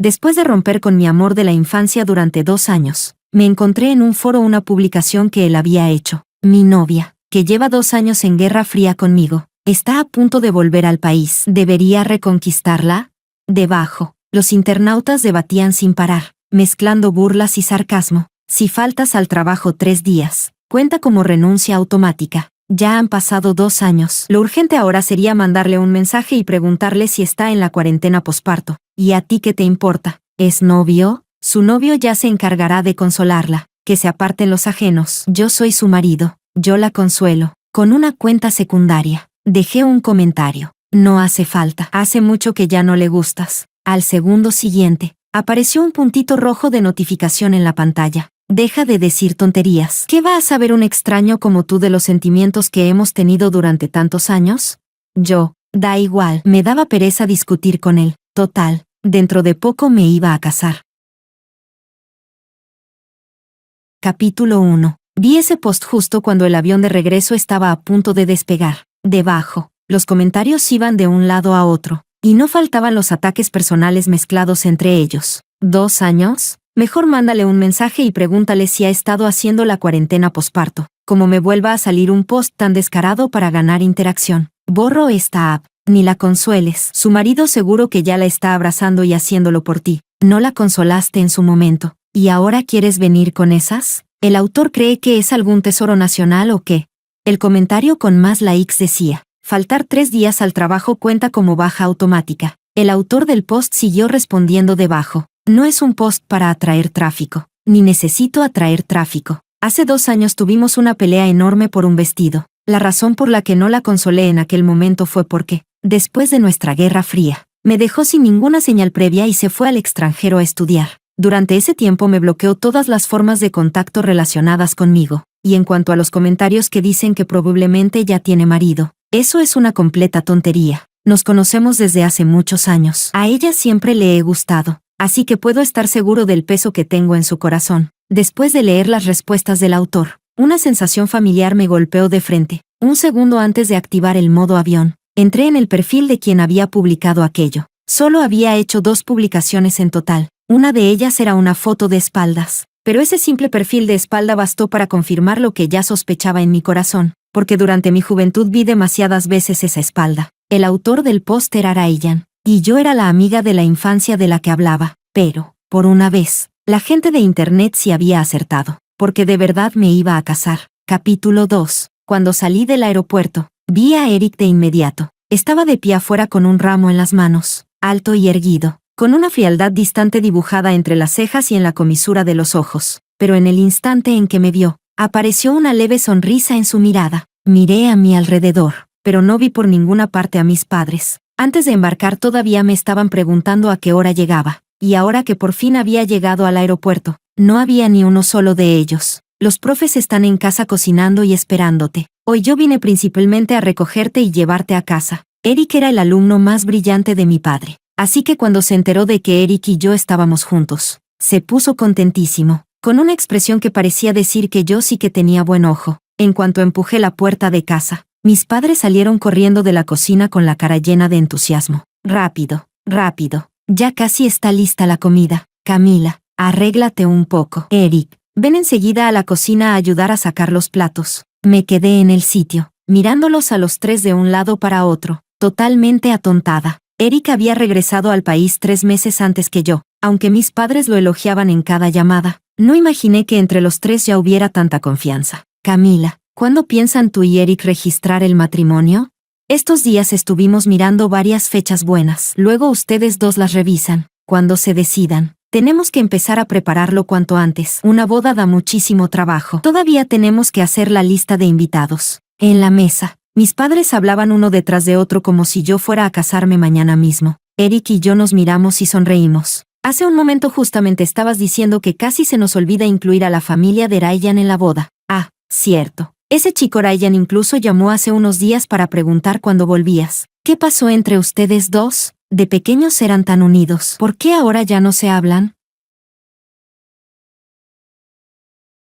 Después de romper con mi amor de la infancia durante 2 años, me encontré en un foro una publicación que él había hecho. Mi novia, que lleva 2 años en guerra fría conmigo, está a punto de volver al país. ¿Debería reconquistarla? Debajo, los internautas debatían sin parar, mezclando burlas y sarcasmo. Si faltas al trabajo 3 días, cuenta como renuncia automática. Ya han pasado 2 años. Lo urgente ahora sería mandarle un mensaje y preguntarle si está en la cuarentena posparto. ¿Y a ti qué te importa? ¿Es novio? Su novio ya se encargará de consolarla. Que se aparten los ajenos. Yo soy su marido. Yo la consuelo. Con una cuenta secundaria. Dejé un comentario. No hace falta. Hace mucho que ya no le gustas. Al segundo siguiente, apareció un puntito rojo de notificación en la pantalla. Deja de decir tonterías. ¿Qué va a saber un extraño como tú de los sentimientos que hemos tenido durante tantos años? Yo, da igual, me daba pereza discutir con él. Total, dentro de poco me iba a casar. Capítulo 1. Vi ese post justo cuando el avión de regreso estaba a punto de despegar. Debajo, los comentarios iban de un lado a otro, y no faltaban los ataques personales mezclados entre ellos. ¿2 años? Mejor mándale un mensaje y pregúntale si ha estado haciendo la cuarentena posparto. Como me vuelva a salir un post tan descarado para ganar interacción. Borro esta app. Ni la consueles. Su marido seguro que ya la está abrazando y haciéndolo por ti. No la consolaste en su momento. ¿Y ahora quieres venir con esas? ¿El autor cree que es algún tesoro nacional o qué? El comentario con más likes decía: faltar 3 días al trabajo cuenta como baja automática. El autor del post siguió respondiendo debajo: no es un post para atraer tráfico. Ni necesito atraer tráfico. Hace 2 años tuvimos una pelea enorme por un vestido. La razón por la que no la consolé en aquel momento fue porque, después de nuestra guerra fría, me dejó sin ninguna señal previa y se fue al extranjero a estudiar. Durante ese tiempo me bloqueó todas las formas de contacto relacionadas conmigo. Y en cuanto a los comentarios que dicen que probablemente ya tiene marido, eso es una completa tontería. Nos conocemos desde hace muchos años. A ella siempre le he gustado, así que puedo estar seguro del peso que tengo en su corazón. Después de leer las respuestas del autor, una sensación familiar me golpeó de frente. Un segundo antes de activar el modo avión, entré en el perfil de quien había publicado aquello. Solo había hecho 2 publicaciones en total. Una de ellas era una foto de espaldas. Pero ese simple perfil de espalda bastó para confirmar lo que ya sospechaba en mi corazón, porque durante mi juventud vi demasiadas veces esa espalda. El autor del post era Ryan, y yo era la amiga de la infancia de la que hablaba. Pero, por una vez, la gente de internet sí había acertado, porque de verdad me iba a casar. Capítulo 2. Cuando salí del aeropuerto, vi a Eric de inmediato. Estaba de pie afuera con un ramo en las manos, alto y erguido, con una frialdad distante dibujada entre las cejas y en la comisura de los ojos. Pero en el instante en que me vio, apareció una leve sonrisa en su mirada. Miré a mi alrededor, pero no vi por ninguna parte a mis padres. Antes de embarcar todavía me estaban preguntando a qué hora llegaba, y ahora que por fin había llegado al aeropuerto, no había ni uno solo de ellos. Los profes están en casa cocinando y esperándote. Hoy yo vine principalmente a recogerte y llevarte a casa. Eric era el alumno más brillante de mi padre. Así que cuando se enteró de que Eric y yo estábamos juntos, se puso contentísimo, con una expresión que parecía decir que yo sí que tenía buen ojo. En cuanto empujé la puerta de casa, mis padres salieron corriendo de la cocina con la cara llena de entusiasmo. Rápido, rápido, ya casi está lista la comida. Camila, arréglate un poco. Eric, ven enseguida a la cocina a ayudar a sacar los platos. Me quedé en el sitio, mirándolos a los 3 de un lado para otro, totalmente atontada. Eric había regresado al país 3 meses antes que yo. Aunque mis padres lo elogiaban en cada llamada, no imaginé que entre los 3 ya hubiera tanta confianza. Camila, ¿cuándo piensan tú y Eric registrar el matrimonio? Estos días estuvimos mirando varias fechas buenas. Luego ustedes 2 las revisan. Cuando se decidan, tenemos que empezar a prepararlo cuanto antes. Una boda da muchísimo trabajo. Todavía tenemos que hacer la lista de invitados. En la mesa, mis padres hablaban uno detrás de otro como si yo fuera a casarme mañana mismo. Eric y yo nos miramos y sonreímos. Hace un momento justamente estabas diciendo que casi se nos olvida incluir a la familia de Ryan en la boda. Ah, cierto. Ese chico Ryan incluso llamó hace unos días para preguntar cuándo volvías. ¿Qué pasó entre ustedes 2? De pequeños eran tan unidos. ¿Por qué ahora ya no se hablan?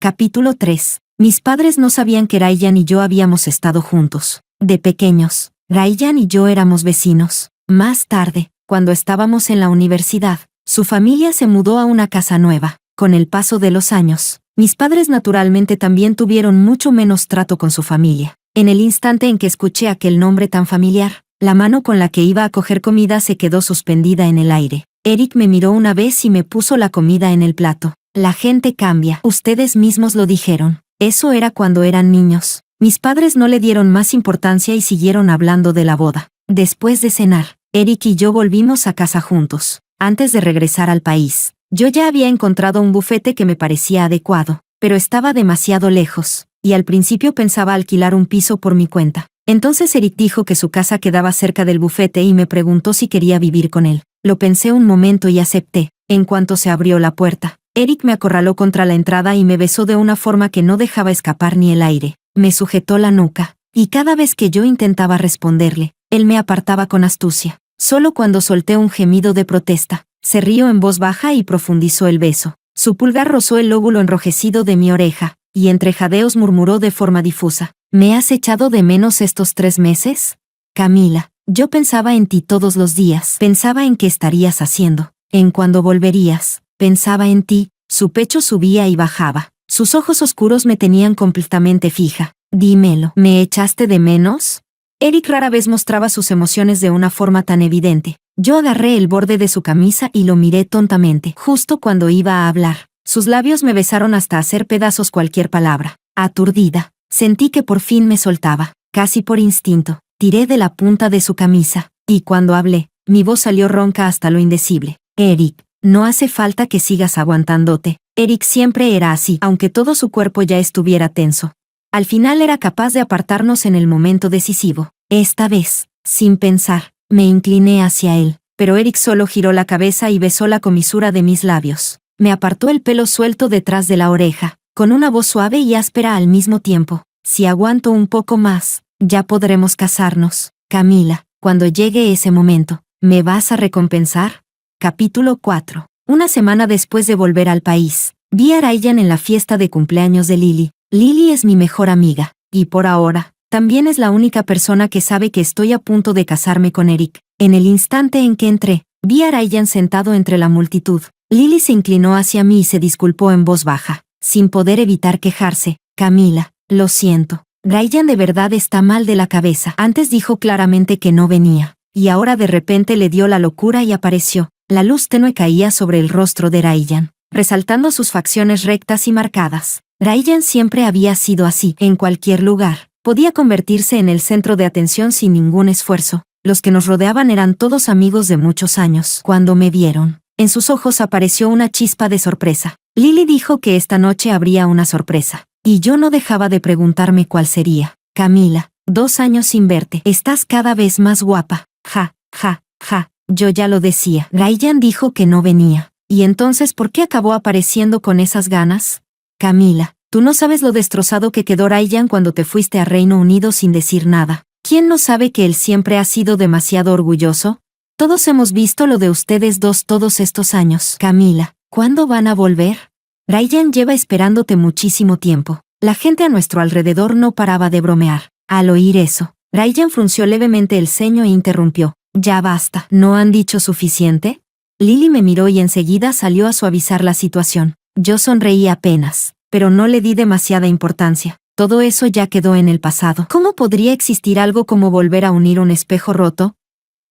Capítulo 3. Mis padres no sabían que Ryan y yo habíamos estado juntos. De pequeños, Ryan y yo éramos vecinos. Más tarde, cuando estábamos en la universidad, Su familia se mudó a una casa nueva. Con el paso de los años, mis padres naturalmente también tuvieron mucho menos trato con su familia. En el instante en que escuché aquel nombre tan familiar, la mano con la que iba a coger comida se quedó suspendida en el aire. Eric me miró una vez y me puso la comida en el plato. La gente cambia. Ustedes mismos lo dijeron. Eso era cuando eran niños. Mis padres no le dieron más importancia y siguieron hablando de la boda. Después de cenar, Eric y yo volvimos a casa juntos. Antes de regresar al país, yo ya había encontrado un bufete que me parecía adecuado, pero estaba demasiado lejos, y al principio pensaba alquilar un piso por mi cuenta. Entonces Eric dijo que su casa quedaba cerca del bufete y me preguntó si quería vivir con él. Lo pensé un momento y acepté. En cuanto se abrió la puerta, Eric me acorraló contra la entrada y me besó de una forma que no dejaba escapar ni el aire. Me sujetó la nuca, y cada vez que yo intentaba responderle, él me apartaba con astucia. Solo cuando solté un gemido de protesta, se rió en voz baja y profundizó el beso. Su pulgar rozó el lóbulo enrojecido de mi oreja, y entre jadeos murmuró de forma difusa: ¿Me has echado de menos estos 3 meses? Camila, yo pensaba en ti todos los días. Pensaba en qué estarías haciendo, en cuándo volverías. Pensaba en ti. Su pecho subía y bajaba. Sus ojos oscuros me tenían completamente fija. Dímelo, ¿me echaste de menos? Eric rara vez mostraba sus emociones de una forma tan evidente. Yo agarré el borde de su camisa y lo miré tontamente. Justo cuando iba a hablar, sus labios me besaron hasta hacer pedazos cualquier palabra. Aturdida, sentí que por fin me soltaba. Casi por instinto, tiré de la punta de su camisa, y cuando hablé, mi voz salió ronca hasta lo indecible. Eric, no hace falta que sigas aguantándote. Eric siempre era así, aunque todo su cuerpo ya estuviera tenso. Al final era capaz de apartarnos en el momento decisivo. Esta vez, sin pensar, me incliné hacia él, pero Eric solo giró la cabeza y besó la comisura de mis labios. Me apartó el pelo suelto detrás de la oreja, con una voz suave y áspera al mismo tiempo. Si aguanto un poco más, ya podremos casarnos. Camila, cuando llegue ese momento, ¿me vas a recompensar? Capítulo 4. Una semana después de volver al país, vi a Ryan en la fiesta de cumpleaños de Lily. Lily es mi mejor amiga, y por ahora, también es la única persona que sabe que estoy a punto de casarme con Eric. En el instante en que entré, vi a Ryan sentado entre la multitud. Lily se inclinó hacia mí y se disculpó en voz baja, sin poder evitar quejarse. Camila, lo siento. Ryan de verdad está mal de la cabeza. Antes dijo claramente que no venía, y ahora de repente le dio la locura y apareció. La luz tenue caía sobre el rostro de Ryan, resaltando sus facciones rectas y marcadas. Ryan siempre había sido así. En cualquier lugar, podía convertirse en el centro de atención sin ningún esfuerzo. Los que nos rodeaban eran todos amigos de muchos años. Cuando me vieron, en sus ojos apareció una chispa de sorpresa. Lily dijo que esta noche habría una sorpresa, y yo no dejaba de preguntarme cuál sería. Camila, 2 años sin verte. Estás cada vez más guapa. Ja, ja, ja. Yo ya lo decía. Ryan dijo que no venía. ¿Y entonces por qué acabó apareciendo con esas ganas? Camila, tú no sabes lo destrozado que quedó Ryan cuando te fuiste a Reino Unido sin decir nada. ¿Quién no sabe que él siempre ha sido demasiado orgulloso? Todos hemos visto lo de ustedes dos todos estos años. Camila, ¿cuándo van a volver? Ryan lleva esperándote muchísimo tiempo. La gente a nuestro alrededor no paraba de bromear. Al oír eso, Ryan frunció levemente el ceño e interrumpió. Ya basta. ¿No han dicho suficiente? Lily me miró y enseguida salió a suavizar la situación. Yo sonreí apenas, pero no le di demasiada importancia. Todo eso ya quedó en el pasado. ¿Cómo podría existir algo como volver a unir un espejo roto?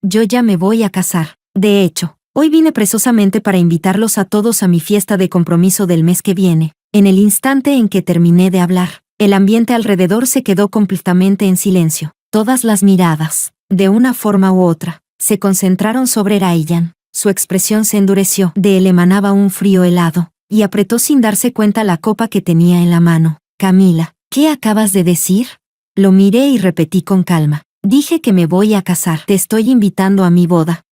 Yo ya me voy a casar. De hecho, hoy vine precisamente para invitarlos a todos a mi fiesta de compromiso del mes que viene. En el instante en que terminé de hablar, el ambiente alrededor se quedó completamente en silencio. Todas las miradas, de una forma u otra, se concentraron sobre Ryan. Su expresión se endureció. De él emanaba un frío helado, y apretó sin darse cuenta la copa que tenía en la mano. Camila, ¿qué acabas de decir? Lo miré y repetí con calma. Dije que me voy a casar. Te estoy invitando a mi boda.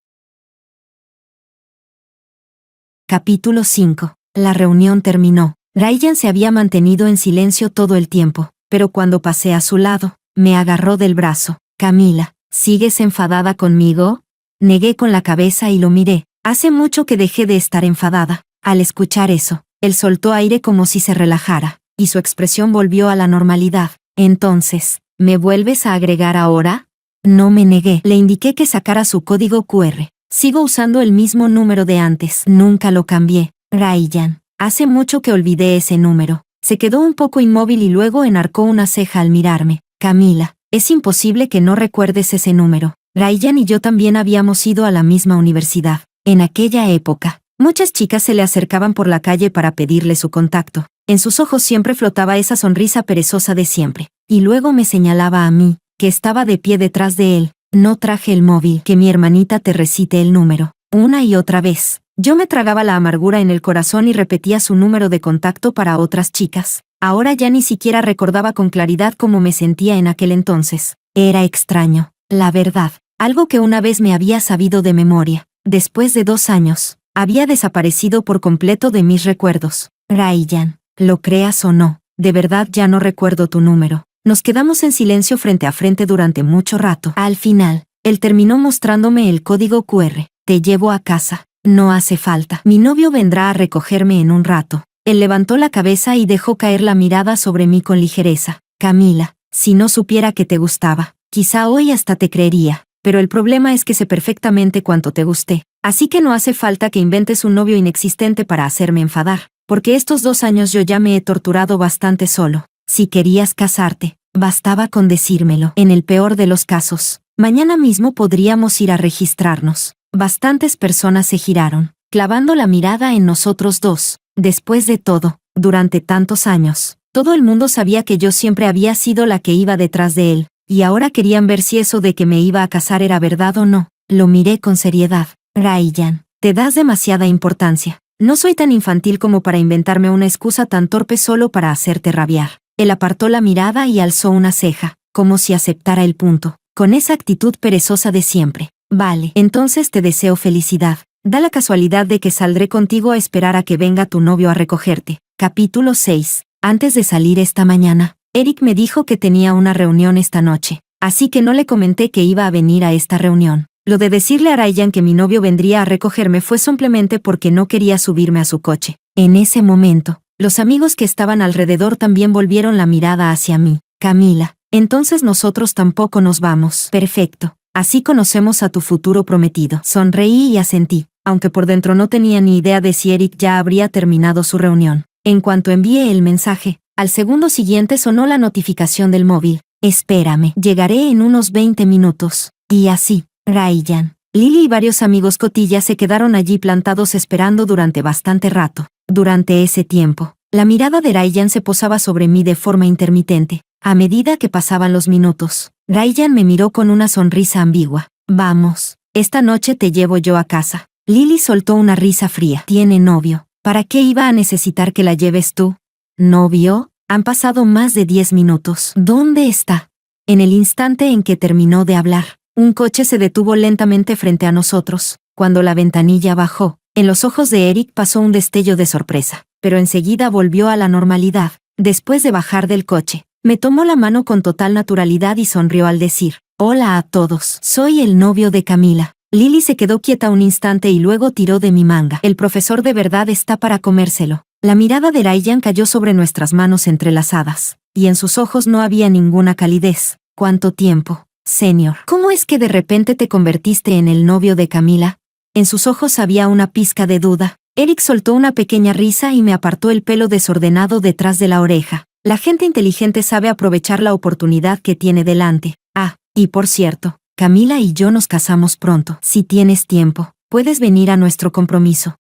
Capítulo 5. La reunión terminó. Ryan se había mantenido en silencio todo el tiempo, pero cuando pasé a su lado, me agarró del brazo. Camila, ¿sigues enfadada conmigo? Negué con la cabeza y lo miré. Hace mucho que dejé de estar enfadada. Al escuchar eso, él soltó aire como si se relajara, y su expresión volvió a la normalidad. Entonces, ¿me vuelves a agregar ahora? No me negué. Le indiqué que sacara su código QR. Sigo usando el mismo número de antes. Nunca lo cambié. Ryan. Hace mucho que olvidé ese número. Se quedó un poco inmóvil y luego enarcó una ceja al mirarme. Camila, es imposible que no recuerdes ese número. Ryan y yo también habíamos ido a la misma universidad. En aquella época, muchas chicas se le acercaban por la calle para pedirle su contacto. En sus ojos siempre flotaba esa sonrisa perezosa de siempre. Y luego me señalaba a mí, que estaba de pie detrás de él. No traje el móvil, que mi hermanita te recite el número. Una y otra vez. Yo me tragaba la amargura en el corazón y repetía su número de contacto para otras chicas. Ahora ya ni siquiera recordaba con claridad cómo me sentía en aquel entonces. Era extraño, la verdad. Algo que una vez me había sabido de memoria. Después de 2 años, había desaparecido por completo de mis recuerdos. Ryan, lo creas o no, de verdad ya no recuerdo tu número. Nos quedamos en silencio frente a frente durante mucho rato. Al final, él terminó mostrándome el código QR. Te llevo a casa. No hace falta. Mi novio vendrá a recogerme en un rato. Él levantó la cabeza y dejó caer la mirada sobre mí con ligereza. Camila, si no supiera que te gustaba, quizá hoy hasta te creería. Pero el problema es que sé perfectamente cuánto te gusté. Así que no hace falta que inventes un novio inexistente para hacerme enfadar. Porque estos 2 años yo ya me he torturado bastante solo. Si querías casarte, bastaba con decírmelo. En el peor de los casos, mañana mismo podríamos ir a registrarnos. Bastantes personas se giraron, clavando la mirada en nosotros dos. Después de todo, durante tantos años, todo el mundo sabía que yo siempre había sido la que iba detrás de él, y ahora querían ver si eso de que me iba a casar era verdad o no. Lo miré con seriedad. Ryan, te das demasiada importancia. No soy tan infantil como para inventarme una excusa tan torpe solo para hacerte rabiar. Él apartó la mirada y alzó una ceja, como si aceptara el punto, con esa actitud perezosa de siempre. Vale, entonces te deseo felicidad. Da la casualidad de que saldré contigo a esperar a que venga tu novio a recogerte. Capítulo 6. Antes de salir esta mañana, Eric me dijo que tenía una reunión esta noche, así que no le comenté que iba a venir a esta reunión. Lo de decirle a Ryan que mi novio vendría a recogerme fue simplemente porque no quería subirme a su coche. En ese momento, los amigos que estaban alrededor también volvieron la mirada hacia mí. Camila, entonces nosotros tampoco nos vamos. Perfecto. Así conocemos a tu futuro prometido. Sonreí y asentí, aunque por dentro no tenía ni idea de si Eric ya habría terminado su reunión. En cuanto envié el mensaje, al segundo siguiente sonó la notificación del móvil. Espérame, llegaré en unos 20 minutos. Y así, Ryan, Lily y varios amigos cotillas se quedaron allí plantados esperando durante bastante rato. Durante ese tiempo, la mirada de Ryan se posaba sobre mí de forma intermitente. A medida que pasaban los minutos, Ryan me miró con una sonrisa ambigua. Vamos, esta noche te llevo yo a casa. Lily soltó una risa fría. Tiene novio. ¿Para qué iba a necesitar que la lleves tú? ¿Novio? Han pasado más de 10 minutos. ¿Dónde está? En el instante en que terminó de hablar, un coche se detuvo lentamente frente a nosotros. Cuando la ventanilla bajó, en los ojos de Eric pasó un destello de sorpresa, pero enseguida volvió a la normalidad. Después de bajar del coche, me tomó la mano con total naturalidad y sonrió al decir, «Hola a todos, soy el novio de Camila». Lily se quedó quieta un instante y luego tiró de mi manga. El profesor de verdad está para comérselo. La mirada de Ryan cayó sobre nuestras manos entrelazadas, y en sus ojos no había ninguna calidez. ¿Cuánto tiempo, señor? ¿Cómo es que de repente te convertiste en el novio de Camila? En sus ojos había una pizca de duda. Eric soltó una pequeña risa y me apartó el pelo desordenado detrás de la oreja. La gente inteligente sabe aprovechar la oportunidad que tiene delante. Ah, y por cierto, Camila y yo nos casamos pronto. Si tienes tiempo, puedes venir a nuestro compromiso.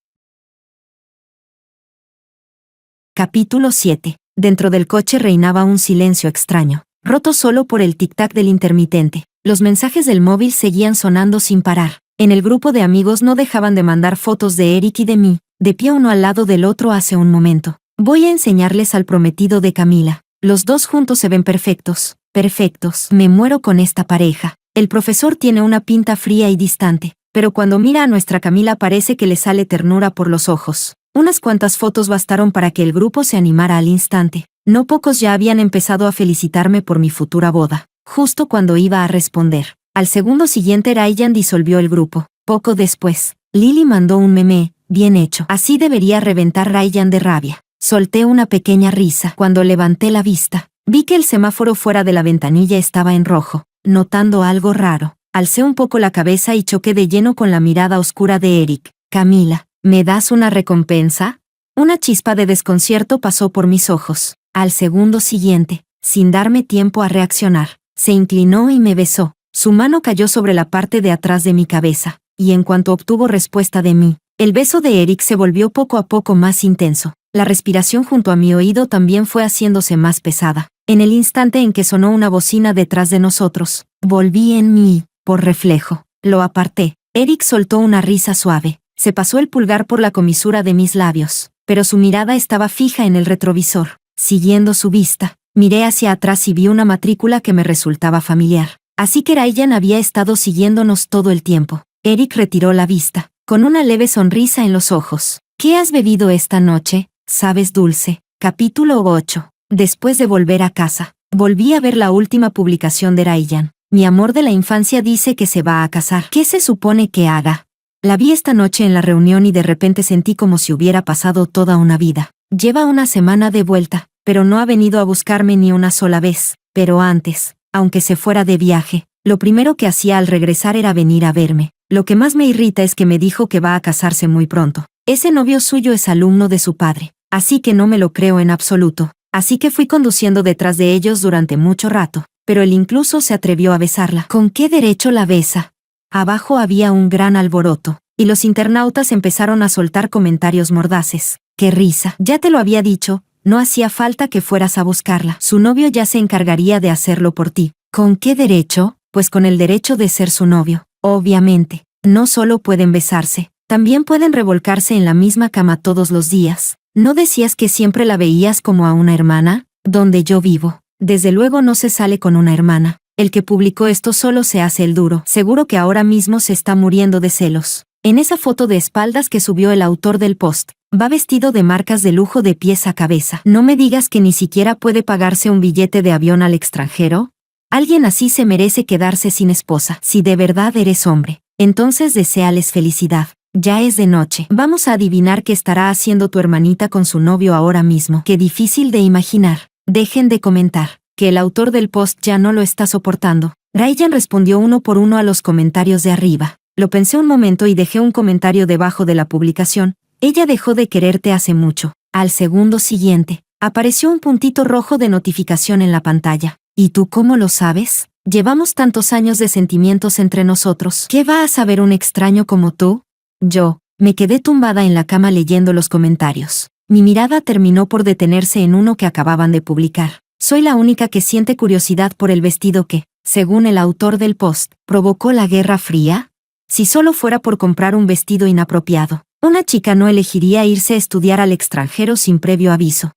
Capítulo 7. Dentro del coche reinaba un silencio extraño, roto solo por el tic-tac del intermitente. Los mensajes del móvil seguían sonando sin parar. En el grupo de amigos no dejaban de mandar fotos de Eric y de mí, de pie uno al lado del otro hace un momento. Voy a enseñarles al prometido de Camila. Los dos juntos se ven perfectos. Perfectos. Me muero con esta pareja. El profesor tiene una pinta fría y distante, pero cuando mira a nuestra Camila parece que le sale ternura por los ojos. Unas cuantas fotos bastaron para que el grupo se animara al instante. No pocos ya habían empezado a felicitarme por mi futura boda, justo cuando iba a responder. Al segundo siguiente Ryan disolvió el grupo. Poco después, Lily mandó un meme, bien hecho. Así debería reventar Ryan de rabia. Solté una pequeña risa. Cuando levanté la vista, vi que el semáforo fuera de la ventanilla estaba en rojo. Notando algo raro, Alcé un poco la cabeza y choqué de lleno con la mirada oscura de Eric. Camila, ¿me das una recompensa? Una chispa de desconcierto pasó por mis ojos. Al segundo siguiente, sin darme tiempo a reaccionar, se inclinó y me besó. Su mano cayó sobre la parte de atrás de mi cabeza, y en cuanto obtuvo respuesta de mí, el beso de Eric se volvió poco a poco más intenso. La respiración junto a mi oído también fue haciéndose más pesada. En el instante en que sonó una bocina detrás de nosotros, volví en mí y, por reflejo, lo aparté. Eric soltó una risa suave. Se pasó el pulgar por la comisura de mis labios, pero su mirada estaba fija en el retrovisor. Siguiendo su vista, miré hacia atrás y vi una matrícula que me resultaba familiar. Así que Ryan había estado siguiéndonos todo el tiempo. Eric retiró la vista, con una leve sonrisa en los ojos. ¿Qué has bebido esta noche? ¿Sabes, Dulce? Capítulo 8. Después de volver a casa, volví a ver la última publicación de Ryan. Mi amor de la infancia dice que se va a casar. ¿Qué se supone que haga? La vi esta noche en la reunión y de repente sentí como si hubiera pasado toda una vida. Lleva una semana de vuelta, pero no ha venido a buscarme ni una sola vez. Pero antes, aunque se fuera de viaje, lo primero que hacía al regresar era venir a verme. Lo que más me irrita es que me dijo que va a casarse muy pronto. Ese novio suyo es alumno de su padre, así que no me lo creo en absoluto. Así que fui conduciendo detrás de ellos durante mucho rato, pero él incluso se atrevió a besarla. ¿Con qué derecho la besa? Abajo había un gran alboroto, y los internautas empezaron a soltar comentarios mordaces. ¡Qué risa! Ya te lo había dicho, no hacía falta que fueras a buscarla. Su novio ya se encargaría de hacerlo por ti. ¿Con qué derecho? Pues con el derecho de ser su novio. Obviamente, no solo pueden besarse, también pueden revolcarse en la misma cama todos los días. ¿No decías que siempre la veías como a una hermana? Donde yo vivo, desde luego no se sale con una hermana. El que publicó esto solo se hace el duro. Seguro que ahora mismo se está muriendo de celos. En esa foto de espaldas que subió el autor del post, va vestido de marcas de lujo de pies a cabeza. No me digas que ni siquiera puede pagarse un billete de avión al extranjero. Alguien así se merece quedarse sin esposa. Si de verdad eres hombre, entonces deséales felicidad. Ya es de noche. Vamos a adivinar qué estará haciendo tu hermanita con su novio ahora mismo. Qué difícil de imaginar. Dejen de comentar, que el autor del post ya no lo está soportando. Ryan respondió uno por uno a los comentarios de arriba. Lo pensé un momento y dejé un comentario debajo de la publicación. Ella dejó de quererte hace mucho. Al segundo siguiente, apareció un puntito rojo de notificación en la pantalla. ¿Y tú cómo lo sabes? Llevamos tantos años de sentimientos entre nosotros. ¿Qué va a saber un extraño como tú? Yo me quedé tumbada en la cama leyendo los comentarios. Mi mirada terminó por detenerse en uno que acababan de publicar. Soy la única que siente curiosidad por el vestido que, según el autor del post, provocó la Guerra Fría. Si solo fuera por comprar un vestido inapropiado, una chica no elegiría irse a estudiar al extranjero sin previo aviso.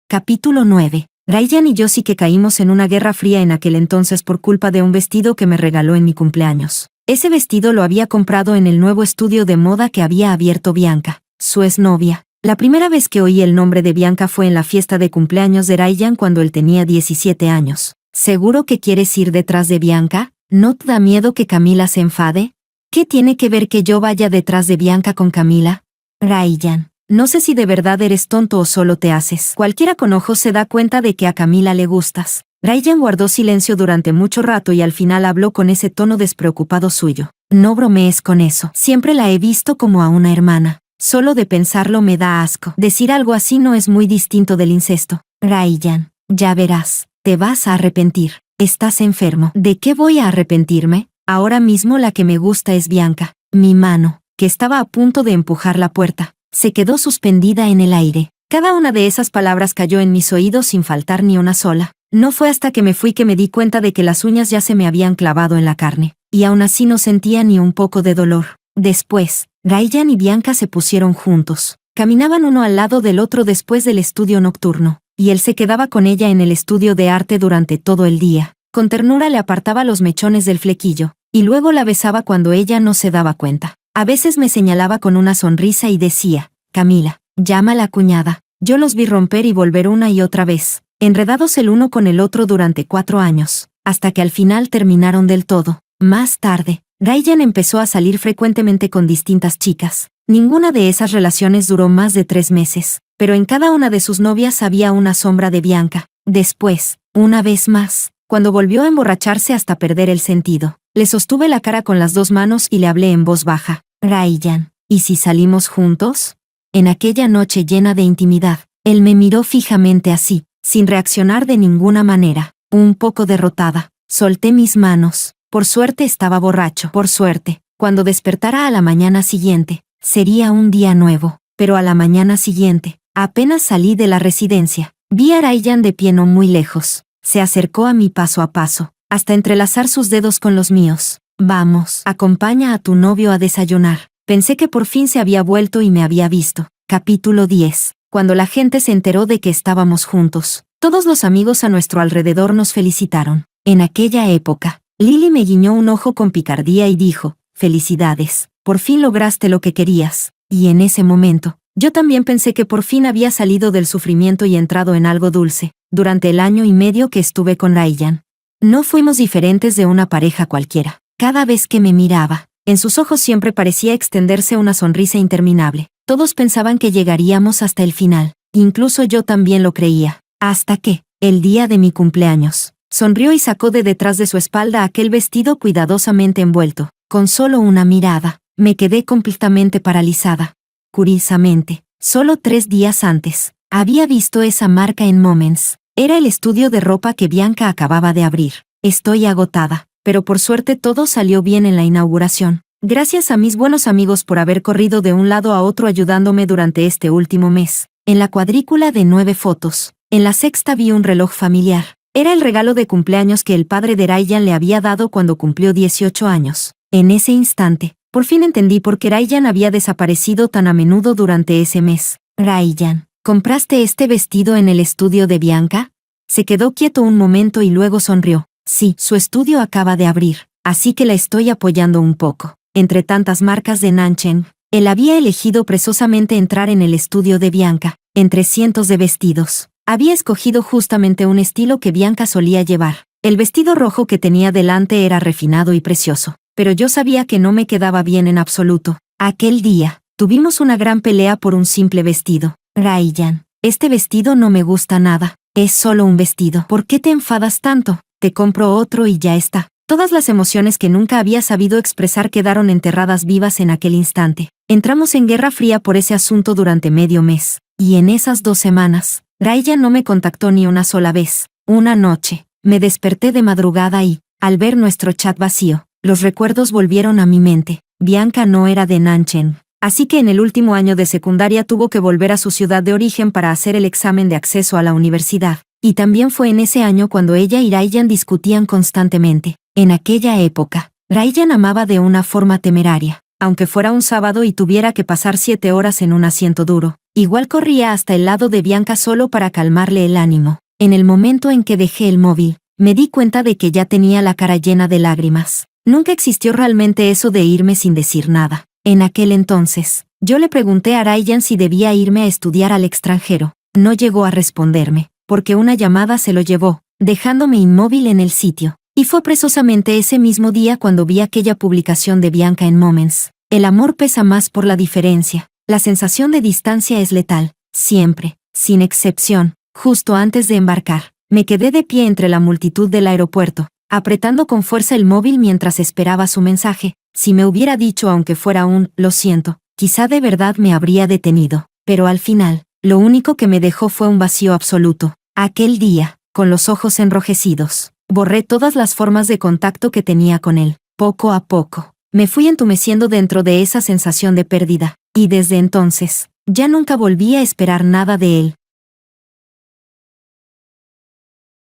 Capítulo 9. Ryan y yo sí que caímos en una guerra fría en aquel entonces por culpa de un vestido que me regaló en mi cumpleaños. Ese vestido lo había comprado en el nuevo estudio de moda que había abierto Bianca, su exnovia. La primera vez que oí el nombre de Bianca fue en la fiesta de cumpleaños de Ryan cuando él tenía 17 años. ¿Seguro que quieres ir detrás de Bianca? ¿No te da miedo que Camila se enfade? ¿Qué tiene que ver que yo vaya detrás de Bianca con Camila? Ryan, no sé si de verdad eres tonto o solo te haces. Cualquiera con ojos se da cuenta de que a Camila le gustas. Ryan guardó silencio durante mucho rato y al final habló con ese tono despreocupado suyo. No bromees con eso. Siempre la he visto como a una hermana. Solo de pensarlo me da asco. Decir algo así no es muy distinto del incesto. Ryan, ya verás. Te vas a arrepentir. Estás enfermo. ¿De qué voy a arrepentirme? Ahora mismo la que me gusta es Bianca. Mi mano, que estaba a punto de empujar la puerta, se quedó suspendida en el aire. Cada una de esas palabras cayó en mis oídos sin faltar ni una sola. No fue hasta que me fui que me di cuenta de que las uñas ya se me habían clavado en la carne, y aún así no sentía ni un poco de dolor. Después, Ryan y Bianca se pusieron juntos. Caminaban uno al lado del otro después del estudio nocturno, y él se quedaba con ella en el estudio de arte durante todo el día. Con ternura le apartaba los mechones del flequillo, y luego la besaba cuando ella no se daba cuenta. A veces me señalaba con una sonrisa y decía, Camila, llámala cuñada. Yo los vi romper y volver una y otra vez, enredados el uno con el otro durante 4 años, hasta que al final terminaron del todo. Más tarde, Ryan empezó a salir frecuentemente con distintas chicas. Ninguna de esas relaciones duró más de 3 meses, pero en cada una de sus novias había una sombra de Bianca. Después, una vez más, cuando volvió a emborracharse hasta perder el sentido. Le sostuve la cara con las 2 manos y le hablé en voz baja. Ryan, ¿y si salimos juntos? En aquella noche llena de intimidad, él me miró fijamente así, sin reaccionar de ninguna manera. Un poco derrotada, solté mis manos. Por suerte estaba borracho. Por suerte, cuando despertara a la mañana siguiente, sería un día nuevo. Pero a la mañana siguiente, apenas salí de la residencia, vi a Ryan de pie no muy lejos. Se acercó a mí paso a paso, hasta entrelazar sus dedos con los míos. Vamos, acompaña a tu novio a desayunar. Pensé que por fin se había vuelto y me había visto. Capítulo 10. Cuando la gente se enteró de que estábamos juntos, todos los amigos a nuestro alrededor nos felicitaron. En aquella época, Lily me guiñó un ojo con picardía y dijo, «Felicidades, por fin lograste lo que querías». Y en ese momento, yo también pensé que por fin había salido del sufrimiento y entrado en algo dulce. Durante el año y medio que estuve con Ryan, no fuimos diferentes de una pareja cualquiera. Cada vez que me miraba, en sus ojos siempre parecía extenderse una sonrisa interminable. Todos pensaban que llegaríamos hasta el final. Incluso yo también lo creía. Hasta que, el día de mi cumpleaños, sonrió y sacó de detrás de su espalda aquel vestido cuidadosamente envuelto. Con solo una mirada, me quedé completamente paralizada. Curiosamente, solo 3 días antes, había visto esa marca en Moments. Era el estudio de ropa que Bianca acababa de abrir. Estoy agotada, pero por suerte todo salió bien en la inauguración. Gracias a mis buenos amigos por haber corrido de un lado a otro ayudándome durante este último mes. En la cuadrícula de 9 fotos, en la sexta vi un reloj familiar. Era el regalo de cumpleaños que el padre de Ryan le había dado cuando cumplió 18 años. En ese instante, por fin entendí por qué Ryan había desaparecido tan a menudo durante ese mes. Ryan, ¿compraste este vestido en el estudio de Bianca? Se quedó quieto un momento y luego sonrió. Sí, su estudio acaba de abrir, así que la estoy apoyando un poco. Entre tantas marcas de Nanchen, él había elegido precisamente entrar en el estudio de Bianca. Entre cientos de vestidos, había escogido justamente un estilo que Bianca solía llevar. El vestido rojo que tenía delante era refinado y precioso, pero yo sabía que no me quedaba bien en absoluto. Aquel día, tuvimos una gran pelea por un simple vestido. Ryan, este vestido no me gusta nada. Es solo un vestido. ¿Por qué te enfadas tanto? Te compro otro y ya está. Todas las emociones que nunca había sabido expresar quedaron enterradas vivas en aquel instante. Entramos en guerra fría por ese asunto durante medio mes. Y en esas 2 semanas, Ryan no me contactó ni una sola vez. Una noche, me desperté de madrugada y, al ver nuestro chat vacío, los recuerdos volvieron a mi mente. Bianca no era de Nanchen, así que en el último año de secundaria tuvo que volver a su ciudad de origen para hacer el examen de acceso a la universidad. Y también fue en ese año cuando ella y Ryan discutían constantemente. En aquella época, Ryan amaba de una forma temeraria. Aunque fuera un sábado y tuviera que pasar 7 horas en un asiento duro, igual corría hasta el lado de Bianca solo para calmarle el ánimo. En el momento en que dejé el móvil, me di cuenta de que ya tenía la cara llena de lágrimas. Nunca existió realmente eso de irme sin decir nada. En aquel entonces, yo le pregunté a Ryan si debía irme a estudiar al extranjero. No llegó a responderme, porque una llamada se lo llevó, dejándome inmóvil en el sitio. Y fue precisamente ese mismo día cuando vi aquella publicación de Bianca en Moments. El amor pesa más por la diferencia. La sensación de distancia es letal. Siempre, sin excepción, justo antes de embarcar, me quedé de pie entre la multitud del aeropuerto, apretando con fuerza el móvil mientras esperaba su mensaje. Si me hubiera dicho aunque fuera un «lo siento», quizá de verdad me habría detenido. Pero al final, lo único que me dejó fue un vacío absoluto. Aquel día, con los ojos enrojecidos, borré todas las formas de contacto que tenía con él. Poco a poco, me fui entumeciendo dentro de esa sensación de pérdida, y desde entonces, ya nunca volví a esperar nada de él.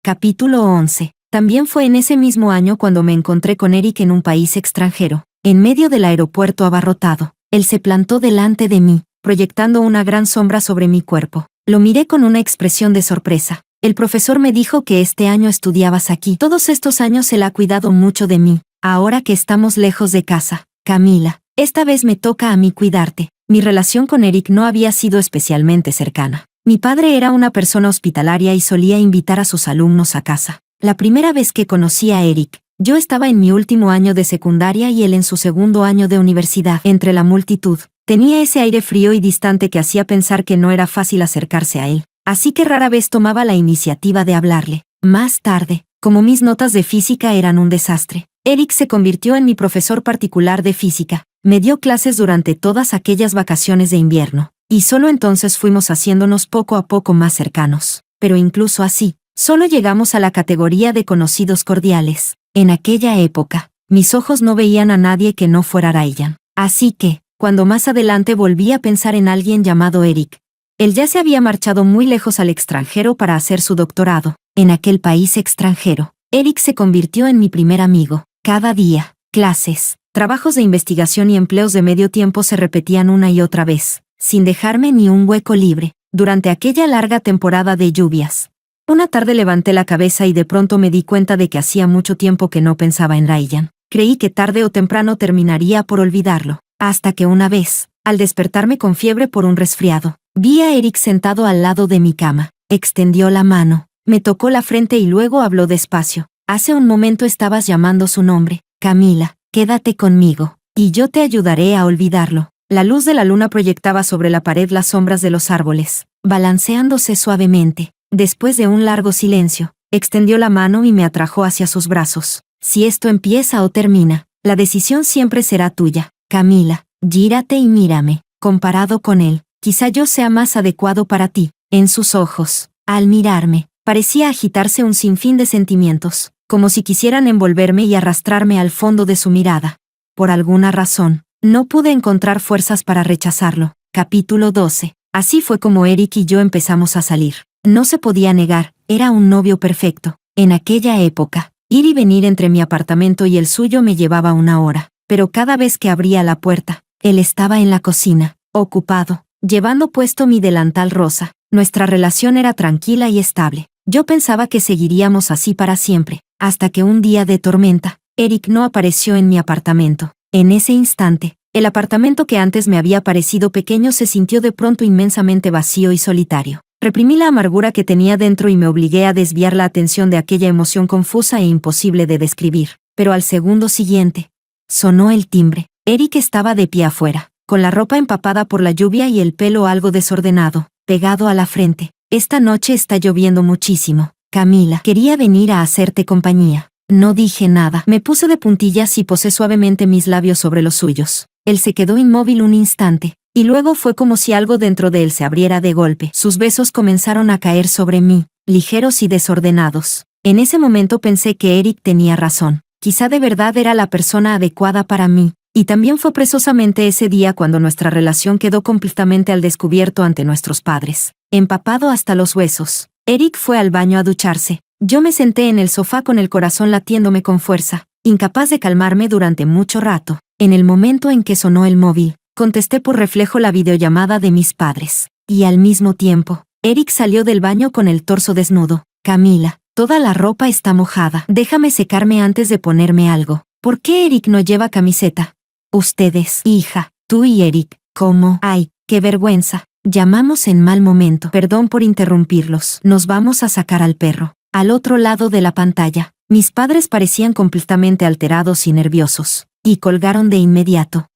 Capítulo 11. También fue en ese mismo año cuando me encontré con Eric en un país extranjero. En medio del aeropuerto abarrotado, él se plantó delante de mí, proyectando una gran sombra sobre mi cuerpo. Lo miré con una expresión de sorpresa. El profesor me dijo que este año estudiabas aquí. Todos estos años él ha cuidado mucho de mí. Ahora que estamos lejos de casa, Camila, esta vez me toca a mí cuidarte. Mi relación con Eric no había sido especialmente cercana. Mi padre era una persona hospitalaria y solía invitar a sus alumnos a casa. La primera vez que conocí a Eric, yo estaba en mi último año de secundaria y él en su segundo año de universidad. Entre la multitud, tenía ese aire frío y distante que hacía pensar que no era fácil acercarse a él. Así que rara vez tomaba la iniciativa de hablarle. Más tarde, Como mis notas de física eran un desastre, Eric se convirtió en mi profesor particular de física. Me dio clases durante todas aquellas vacaciones de invierno, y solo entonces fuimos haciéndonos poco a poco más cercanos. Pero incluso así, solo llegamos a la categoría de conocidos cordiales. En aquella época, mis ojos no veían a nadie que no fuera Ryan. Así que, cuando más adelante volví a pensar en alguien llamado Eric, él ya se había marchado muy lejos al extranjero para hacer su doctorado. En aquel país extranjero, Eric se convirtió en mi primer amigo. Cada día, clases, trabajos de investigación y empleos de medio tiempo se repetían una y otra vez, sin dejarme ni un hueco libre, durante aquella larga temporada de lluvias. Una tarde levanté la cabeza y de pronto me di cuenta de que hacía mucho tiempo que no pensaba en Ryan. Creí que tarde o temprano terminaría por olvidarlo, hasta que una vez, al despertarme con fiebre por un resfriado, vi a Eric sentado al lado de mi cama. Extendió la mano, me tocó la frente y luego habló despacio. Hace un momento estabas llamando su nombre. Camila, quédate conmigo, y yo te ayudaré a olvidarlo. La luz de la luna proyectaba sobre la pared las sombras de los árboles, balanceándose suavemente. Después de un largo silencio, extendió la mano y me atrajo hacia sus brazos. Si esto empieza o termina, la decisión siempre será tuya. Camila, gírate y mírame. Comparado con él, quizá yo sea más adecuado para ti. En sus ojos, al mirarme, parecía agitarse un sinfín de sentimientos, como si quisieran envolverme y arrastrarme al fondo de su mirada. Por alguna razón, no pude encontrar fuerzas para rechazarlo. Capítulo 12. Así fue como Eric y yo empezamos a salir. No se podía negar, era un novio perfecto. En aquella época, ir y venir entre mi apartamento y el suyo me llevaba una hora, pero cada vez que abría la puerta, él estaba en la cocina, ocupado, llevando puesto mi delantal rosa. Nuestra relación era tranquila y estable. Yo pensaba que seguiríamos así para siempre, hasta que un día de tormenta, Eric no apareció en mi apartamento. En ese instante, el apartamento que antes me había parecido pequeño se sintió de pronto inmensamente vacío y solitario. Reprimí la amargura que tenía dentro y me obligué a desviar la atención de aquella emoción confusa e imposible de describir. Pero al segundo siguiente, sonó el timbre. Eric estaba de pie afuera, con la ropa empapada por la lluvia y el pelo algo desordenado, pegado a la frente. Esta noche está lloviendo muchísimo. Camila, quería venir a hacerte compañía. No dije nada. Me puse de puntillas y posé suavemente mis labios sobre los suyos. Él se quedó inmóvil un instante, y luego fue como si algo dentro de él se abriera de golpe. Sus besos comenzaron a caer sobre mí, ligeros y desordenados. En ese momento pensé que Eric tenía razón. Quizá de verdad era la persona adecuada para mí. Y también fue precisamente ese día cuando nuestra relación quedó completamente al descubierto ante nuestros padres. Empapado hasta los huesos, Eric fue al baño a ducharse. Yo me senté en el sofá con el corazón latiéndome con fuerza, incapaz de calmarme durante mucho rato. En el momento en que sonó el móvil, contesté por reflejo la videollamada de mis padres. Y al mismo tiempo, Eric salió del baño con el torso desnudo. Camila, toda la ropa está mojada. Déjame secarme antes de ponerme algo. ¿Por qué Eric no lleva camiseta? Ustedes, hija, tú y Eric, ¿cómo? Ay, qué vergüenza. Llamamos en mal momento. Perdón por interrumpirlos. Nos vamos a sacar al perro. Al otro lado de la pantalla, mis padres parecían completamente alterados y nerviosos, y colgaron de inmediato.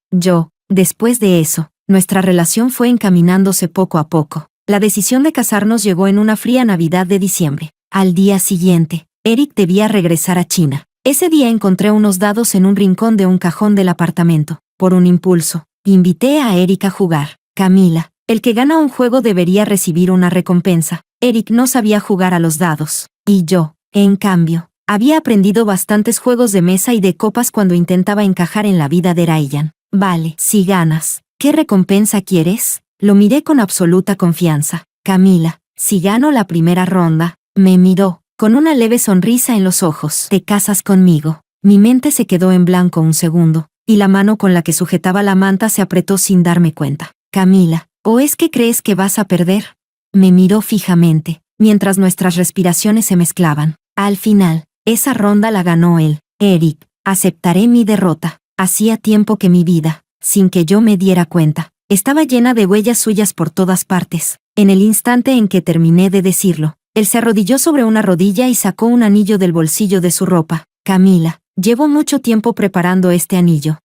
Después de eso, nuestra relación fue encaminándose poco a poco. La decisión de casarnos llegó en una fría Navidad de diciembre. Al día siguiente, Eric debía regresar a China. Ese día encontré unos dados en un rincón de un cajón del apartamento. Por un impulso, invité a Eric a jugar. Camila, el que gana un juego debería recibir una recompensa. Eric no sabía jugar a los dados. Y yo, en cambio, había aprendido bastantes juegos de mesa y de copas cuando intentaba encajar en la vida de Ryan. Vale, si ganas, ¿qué recompensa quieres? Lo miré con absoluta confianza. Camila, si gano la primera ronda, me miró, con una leve sonrisa en los ojos. ¿Te casas conmigo? Mi mente se quedó en blanco un segundo, y la mano con la que sujetaba la manta se apretó sin darme cuenta. Camila, ¿o es que crees que vas a perder? Me miró fijamente, mientras nuestras respiraciones se mezclaban. Al final, esa ronda la ganó él. Eric, aceptaré mi derrota. Hacía tiempo que mi vida, sin que yo me diera cuenta, estaba llena de huellas suyas por todas partes. En el instante en que terminé de decirlo, él se arrodilló sobre una rodilla y sacó un anillo del bolsillo de su ropa. Camila, llevo mucho tiempo preparando este anillo.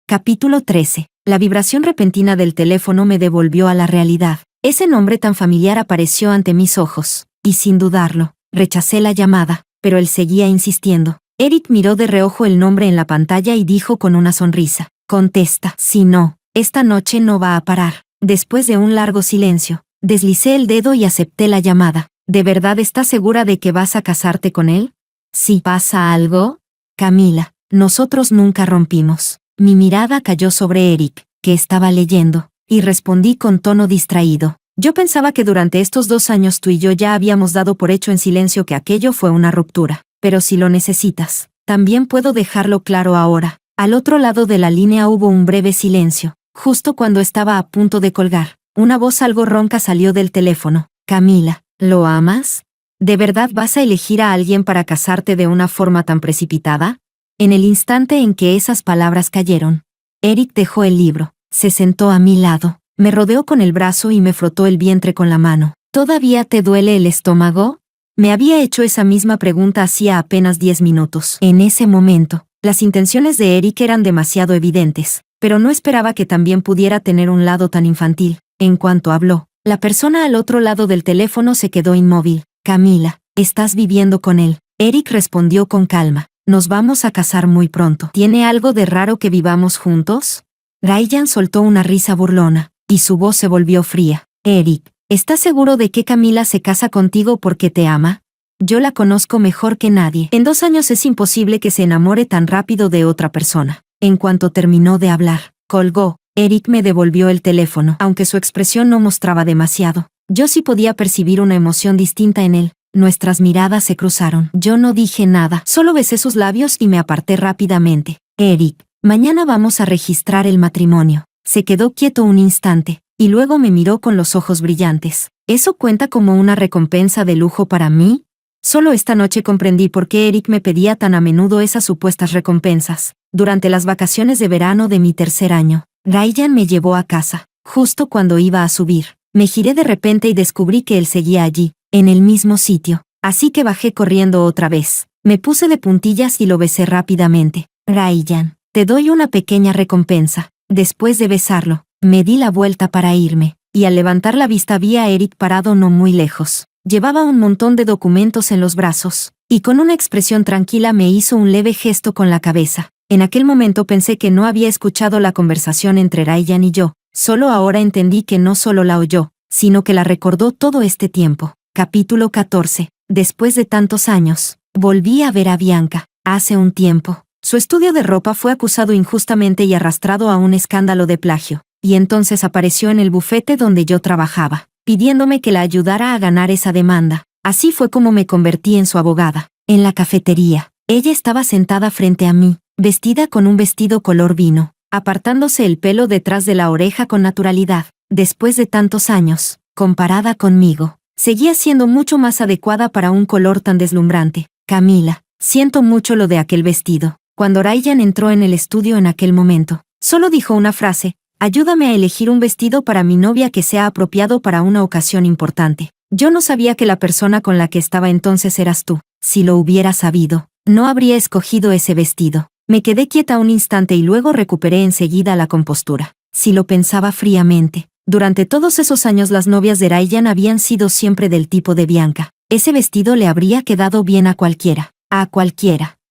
Capítulo 13. La vibración repentina del teléfono me devolvió a la realidad. Ese nombre tan familiar apareció ante mis ojos. y sin dudarlo, rechacé la llamada, pero él seguía insistiendo. Eric miró de reojo el nombre en la pantalla y dijo con una sonrisa, «Contesta, si no, esta noche no va a parar». Después de un largo silencio, deslicé el dedo y acepté la llamada. ¿De verdad estás segura de que vas a casarte con él? Sí. ¿Pasa algo? Camila, nosotros nunca rompimos. Mi mirada cayó sobre Eric, que estaba leyendo, y respondí con tono distraído. Yo pensaba que durante estos 2 años tú y yo ya habíamos dado por hecho en silencio que aquello fue una ruptura. Pero si lo necesitas, también puedo dejarlo claro ahora. Al otro lado de la línea hubo un breve silencio. Justo cuando estaba a punto de colgar, una voz algo ronca salió del teléfono. Camila, ¿lo amas? ¿De verdad vas a elegir a alguien para casarte de una forma tan precipitada? En el instante en que esas palabras cayeron, Eric dejó el libro, se sentó a mi lado, me rodeó con el brazo y me frotó el vientre con la mano. ¿Todavía te duele el estómago? Me había hecho esa misma pregunta hacía apenas 10 minutos. En ese momento, las intenciones de Eric eran demasiado evidentes, pero no esperaba que también pudiera tener un lado tan infantil. En cuanto habló, la persona al otro lado del teléfono se quedó inmóvil. Camila, ¿estás viviendo con él? Eric respondió con calma. Nos vamos a casar muy pronto. ¿Tiene algo de raro que vivamos juntos? Ryan soltó una risa burlona, y su voz se volvió fría. Eric, ¿estás seguro de que Camila se casa contigo porque te ama? Yo la conozco mejor que nadie. En 2 años es imposible que se enamore tan rápido de otra persona. En cuanto terminó de hablar, colgó. Eric me devolvió el teléfono, aunque su expresión no mostraba demasiado. Yo sí podía percibir una emoción distinta en él. Nuestras miradas se cruzaron. Yo no dije nada, solo besé sus labios y me aparté rápidamente. Eric, mañana vamos a registrar el matrimonio. Se quedó quieto un instante, y luego me miró con los ojos brillantes. ¿Eso cuenta como una recompensa de lujo para mí? Solo esta noche comprendí por qué Eric me pedía tan a menudo esas supuestas recompensas. Durante las vacaciones de verano de mi 3er año, Ryan me llevó a casa. Justo cuando iba a subir, me giré de repente y descubrí que él seguía allí, en el mismo sitio. Así que bajé corriendo otra vez. Me puse de puntillas y lo besé rápidamente. Ryan, te doy una pequeña recompensa. Después de besarlo, me di la vuelta para irme, y al levantar la vista vi a Eric parado no muy lejos. Llevaba un montón de documentos en los brazos, y con una expresión tranquila me hizo un leve gesto con la cabeza. En aquel momento pensé que no había escuchado la conversación entre Ryan y yo, solo ahora entendí que no solo la oyó, sino que la recordó todo este tiempo. Capítulo 14. Después de tantos años, volví a ver a Bianca. Hace un tiempo, su estudio de ropa fue acusado injustamente y arrastrado a un escándalo de plagio, y entonces apareció en el bufete donde yo trabajaba, pidiéndome que la ayudara a ganar esa demanda. Así fue como me convertí en su abogada. En la cafetería, ella estaba sentada frente a mí, vestida con un vestido color vino, apartándose el pelo detrás de la oreja con naturalidad. Después de tantos años, comparada conmigo, seguía siendo mucho más adecuada para un color tan deslumbrante. Camila, siento mucho lo de aquel vestido. Cuando Ryan entró en el estudio en aquel momento, solo dijo una frase: ayúdame a elegir un vestido para mi novia que sea apropiado para una ocasión importante. Yo no sabía que la persona con la que estaba entonces eras tú. Si lo hubiera sabido, no habría escogido ese vestido. Me quedé quieta un instante y luego recuperé enseguida la compostura. Si lo pensaba fríamente, durante todos esos años las novias de Ryan habían sido siempre del tipo de Bianca. Ese vestido le habría quedado bien a cualquiera,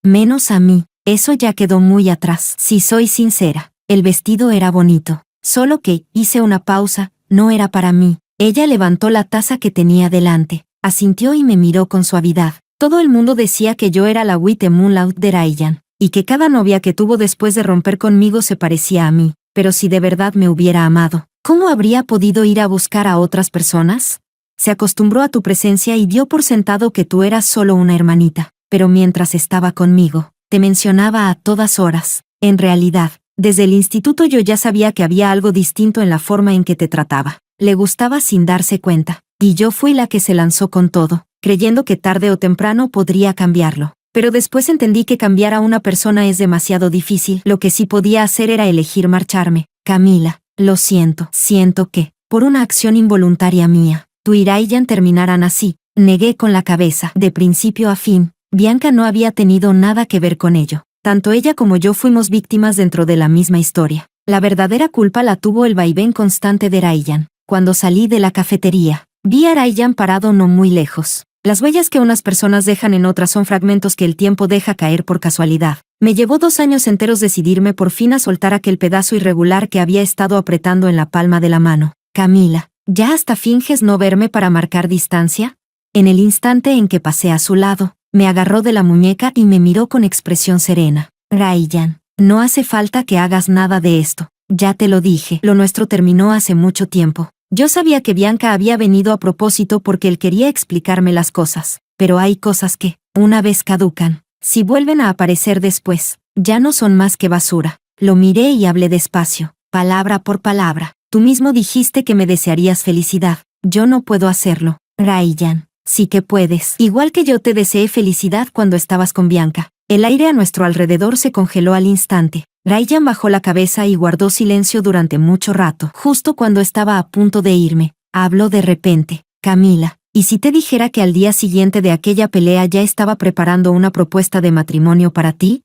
menos a mí. Eso ya quedó muy atrás. Si soy sincera, el vestido era bonito, solo que, hice una pausa, no era para mí. Ella levantó la taza que tenía delante, asintió y me miró con suavidad. Todo el mundo decía que yo era la White Moonlight de Ryan, y que cada novia que tuvo después de romper conmigo se parecía a mí. Pero si de verdad me hubiera amado, ¿cómo habría podido ir a buscar a otras personas? Se acostumbró a tu presencia y dio por sentado que tú eras solo una hermanita, pero mientras estaba conmigo, te mencionaba a todas horas. En realidad, desde el instituto yo ya sabía que había algo distinto en la forma en que te trataba. Le gustaba sin darse cuenta, y yo fui la que se lanzó con todo, creyendo que tarde o temprano podría cambiarlo. Pero después entendí que cambiar a una persona es demasiado difícil. Lo que sí podía hacer era elegir marcharme. Camila, lo siento. Siento que, por una acción involuntaria mía, tú y Ryan terminaran así. Negué con la cabeza. De principio a fin, Bianca no había tenido nada que ver con ello. Tanto ella como yo fuimos víctimas dentro de la misma historia. La verdadera culpa la tuvo el vaivén constante de Ryan. Cuando salí de la cafetería, vi a Ryan parado no muy lejos, Las huellas que unas personas dejan en otras son fragmentos que el tiempo deja caer por casualidad. Me llevó 2 años enteros decidirme por fin a soltar aquel pedazo irregular que había estado apretando en la palma de la mano. Camila, ¿ya hasta finges no verme para marcar distancia? En el instante en que pasé a su lado, me agarró de la muñeca y me miró con expresión serena. Ryan, no hace falta que hagas nada de esto. Ya te lo dije, lo nuestro terminó hace mucho tiempo. Yo sabía que Bianca había venido a propósito porque él quería explicarme las cosas, pero hay cosas que, una vez caducan, si vuelven a aparecer después, ya no son más que basura. Lo miré y hablé despacio, palabra por palabra. Tú mismo dijiste que me desearías felicidad. Yo no puedo hacerlo. Ryan, sí que puedes. Igual que yo te deseé felicidad cuando estabas con Bianca. El aire a nuestro alrededor se congeló al instante. Ryan bajó la cabeza y guardó silencio durante mucho rato. Justo cuando estaba a punto de irme, habló de repente. Camila, ¿y si te dijera que al día siguiente de aquella pelea ya estaba preparando una propuesta de matrimonio para ti?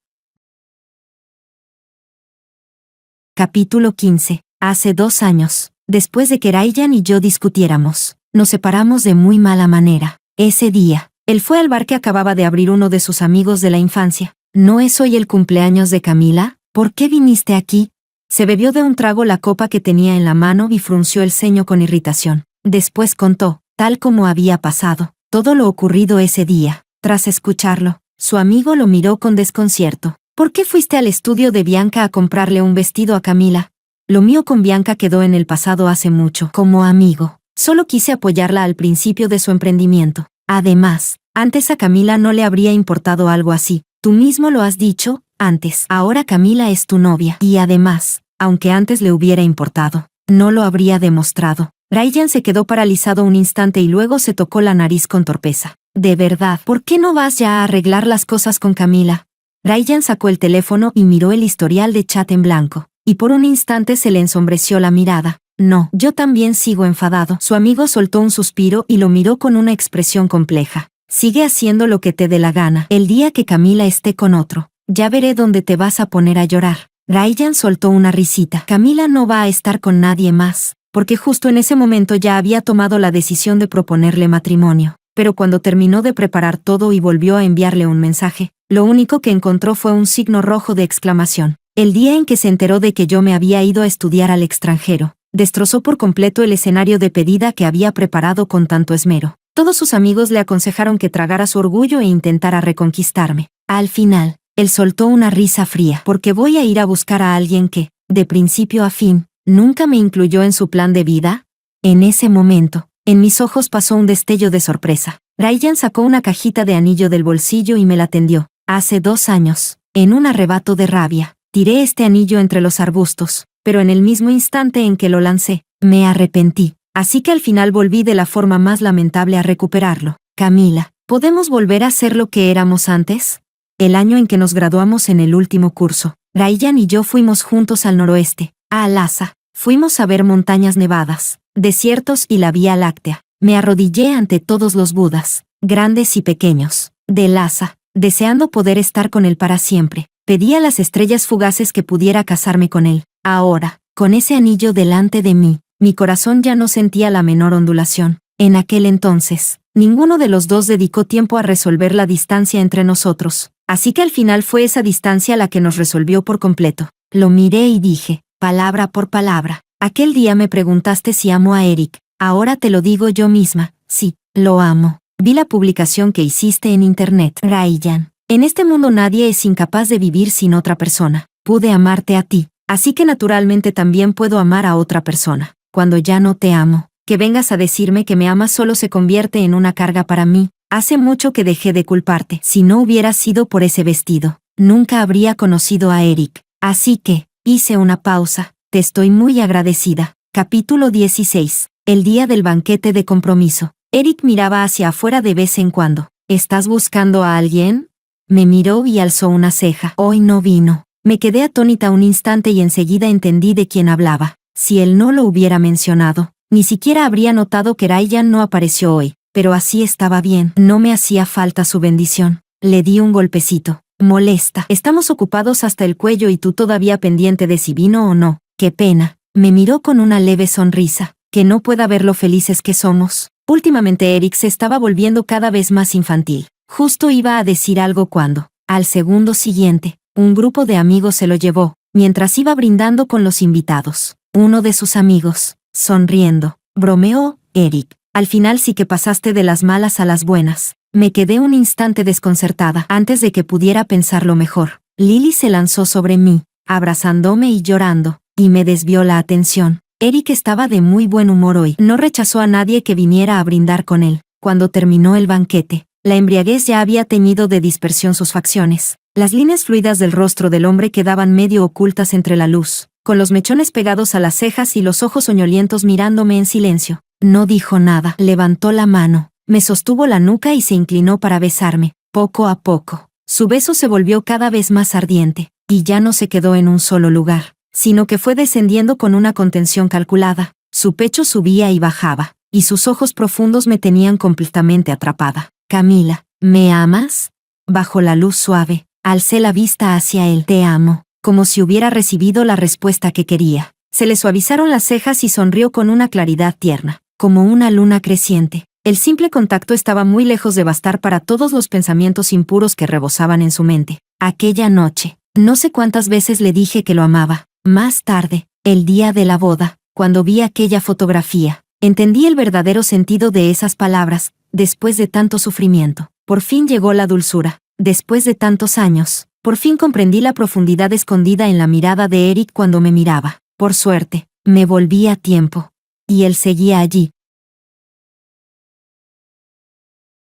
Capítulo 15. Hace 2 años, después de que Ryan y yo discutiéramos, nos separamos de muy mala manera. Ese día, él fue al bar que acababa de abrir uno de sus amigos de la infancia. ¿No es hoy el cumpleaños de Camila? ¿Por qué viniste aquí? Se bebió de un trago la copa que tenía en la mano y frunció el ceño con irritación. Después contó, tal como había pasado, todo lo ocurrido ese día. Tras escucharlo, su amigo lo miró con desconcierto. ¿Por qué fuiste al estudio de Bianca a comprarle un vestido a Camila? Lo mío con Bianca quedó en el pasado hace mucho. Como amigo, solo quise apoyarla al principio de su emprendimiento. Además, antes a Camila no le habría importado algo así. Tú mismo lo has dicho, antes. Ahora Camila es tu novia. Y además, aunque antes le hubiera importado, no lo habría demostrado. Ryan se quedó paralizado un instante y luego se tocó la nariz con torpeza. De verdad, ¿por qué no vas ya a arreglar las cosas con Camila? Ryan sacó el teléfono y miró el historial de chat en blanco, y por un instante se le ensombreció la mirada. No, yo también sigo enfadado. Su amigo soltó un suspiro y lo miró con una expresión compleja. Sigue haciendo lo que te dé la gana. El día que Camila esté con otro, ya veré dónde te vas a poner a llorar. Ryan soltó una risita. Camila no va a estar con nadie más, porque justo en ese momento ya había tomado la decisión de proponerle matrimonio. Pero cuando terminó de preparar todo y volvió a enviarle un mensaje, lo único que encontró fue un signo rojo de exclamación. El día en que se enteró de que yo me había ido a estudiar al extranjero, destrozó por completo el escenario de pedida que había preparado con tanto esmero. Todos sus amigos le aconsejaron que tragara su orgullo e intentara reconquistarme. Al final, él soltó una risa fría. ¿Porque voy a ir a buscar a alguien que, de principio a fin, nunca me incluyó en su plan de vida? En ese momento, en mis ojos pasó un destello de sorpresa. Ryan sacó una cajita de anillo del bolsillo y me la tendió. Hace 2 años, en un arrebato de rabia, tiré este anillo entre los arbustos, pero en el mismo instante en que lo lancé, me arrepentí. Así que al final volví de la forma más lamentable a recuperarlo. Camila, ¿podemos volver a ser lo que éramos antes? El año en que nos graduamos en el último curso, Ryan y yo fuimos juntos al noroeste, a Lhasa. Fuimos a ver montañas nevadas, desiertos y la Vía Láctea. Me arrodillé ante todos los Budas, grandes y pequeños, de Lhasa, deseando poder estar con él para siempre. Pedí a las estrellas fugaces que pudiera casarme con él. Ahora, con ese anillo delante de mí, mi corazón ya no sentía la menor ondulación. En aquel entonces, ninguno de los dos dedicó tiempo a resolver la distancia entre nosotros. Así que al final fue esa distancia la que nos resolvió por completo. Lo miré y dije, palabra por palabra. Aquel día me preguntaste si amo a Eric. Ahora te lo digo yo misma. Sí, lo amo. Vi la publicación que hiciste en internet. Ryan, en este mundo nadie es incapaz de vivir sin otra persona. Pude amarte a ti, así que naturalmente también puedo amar a otra persona. Cuando ya no te amo, que vengas a decirme que me amas solo se convierte en una carga para mí. Hace mucho que dejé de culparte. Si no hubiera sido por ese vestido, nunca habría conocido a Eric. Así que, hice una pausa. Te estoy muy agradecida. Capítulo 16. El día del banquete de compromiso. Eric miraba hacia afuera de vez en cuando. ¿Estás buscando a alguien? Me miró y alzó una ceja. Hoy no vino. Me quedé atónita un instante y enseguida entendí de quién hablaba. Si él no lo hubiera mencionado, ni siquiera habría notado que Ryan no apareció hoy. Pero así estaba bien. No me hacía falta su bendición. Le di un golpecito. Molesta. Estamos ocupados hasta el cuello y tú todavía pendiente de si vino o no. Qué pena. Me miró con una leve sonrisa. Que no pueda ver lo felices que somos. Últimamente Eric se estaba volviendo cada vez más infantil. Justo iba a decir algo cuando, al segundo siguiente, un grupo de amigos se lo llevó, mientras iba brindando con los invitados. Uno de sus amigos, sonriendo, bromeó: Eric, al final sí que pasaste de las malas a las buenas. Me quedé un instante desconcertada. Antes de que pudiera pensarlo mejor, Lily se lanzó sobre mí, abrazándome y llorando, y me desvió la atención. Eric estaba de muy buen humor hoy. No rechazó a nadie que viniera a brindar con él. Cuando terminó el banquete, la embriaguez ya había teñido de dispersión sus facciones. Las líneas fluidas del rostro del hombre quedaban medio ocultas entre la luz, con los mechones pegados a las cejas y los ojos soñolientos mirándome en silencio. No dijo nada. Levantó la mano, me sostuvo la nuca y se inclinó para besarme. Poco a poco, su beso se volvió cada vez más ardiente, y ya no se quedó en un solo lugar, sino que fue descendiendo con una contención calculada. Su pecho subía y bajaba, y sus ojos profundos me tenían completamente atrapada. Camila, ¿me amas? Bajo la luz suave, alcé la vista hacia él. Te amo, como si hubiera recibido la respuesta que quería. Se le suavizaron las cejas y sonrió con una claridad tierna, como una luna creciente. El simple contacto estaba muy lejos de bastar para todos los pensamientos impuros que rebosaban en su mente. Aquella noche, no sé cuántas veces le dije que lo amaba. Más tarde, el día de la boda, cuando vi aquella fotografía, entendí el verdadero sentido de esas palabras. Después de tanto sufrimiento, por fin llegó la dulzura. Después de tantos años, por fin comprendí la profundidad escondida en la mirada de Eric cuando me miraba. Por suerte, me volví a tiempo. Y él seguía allí.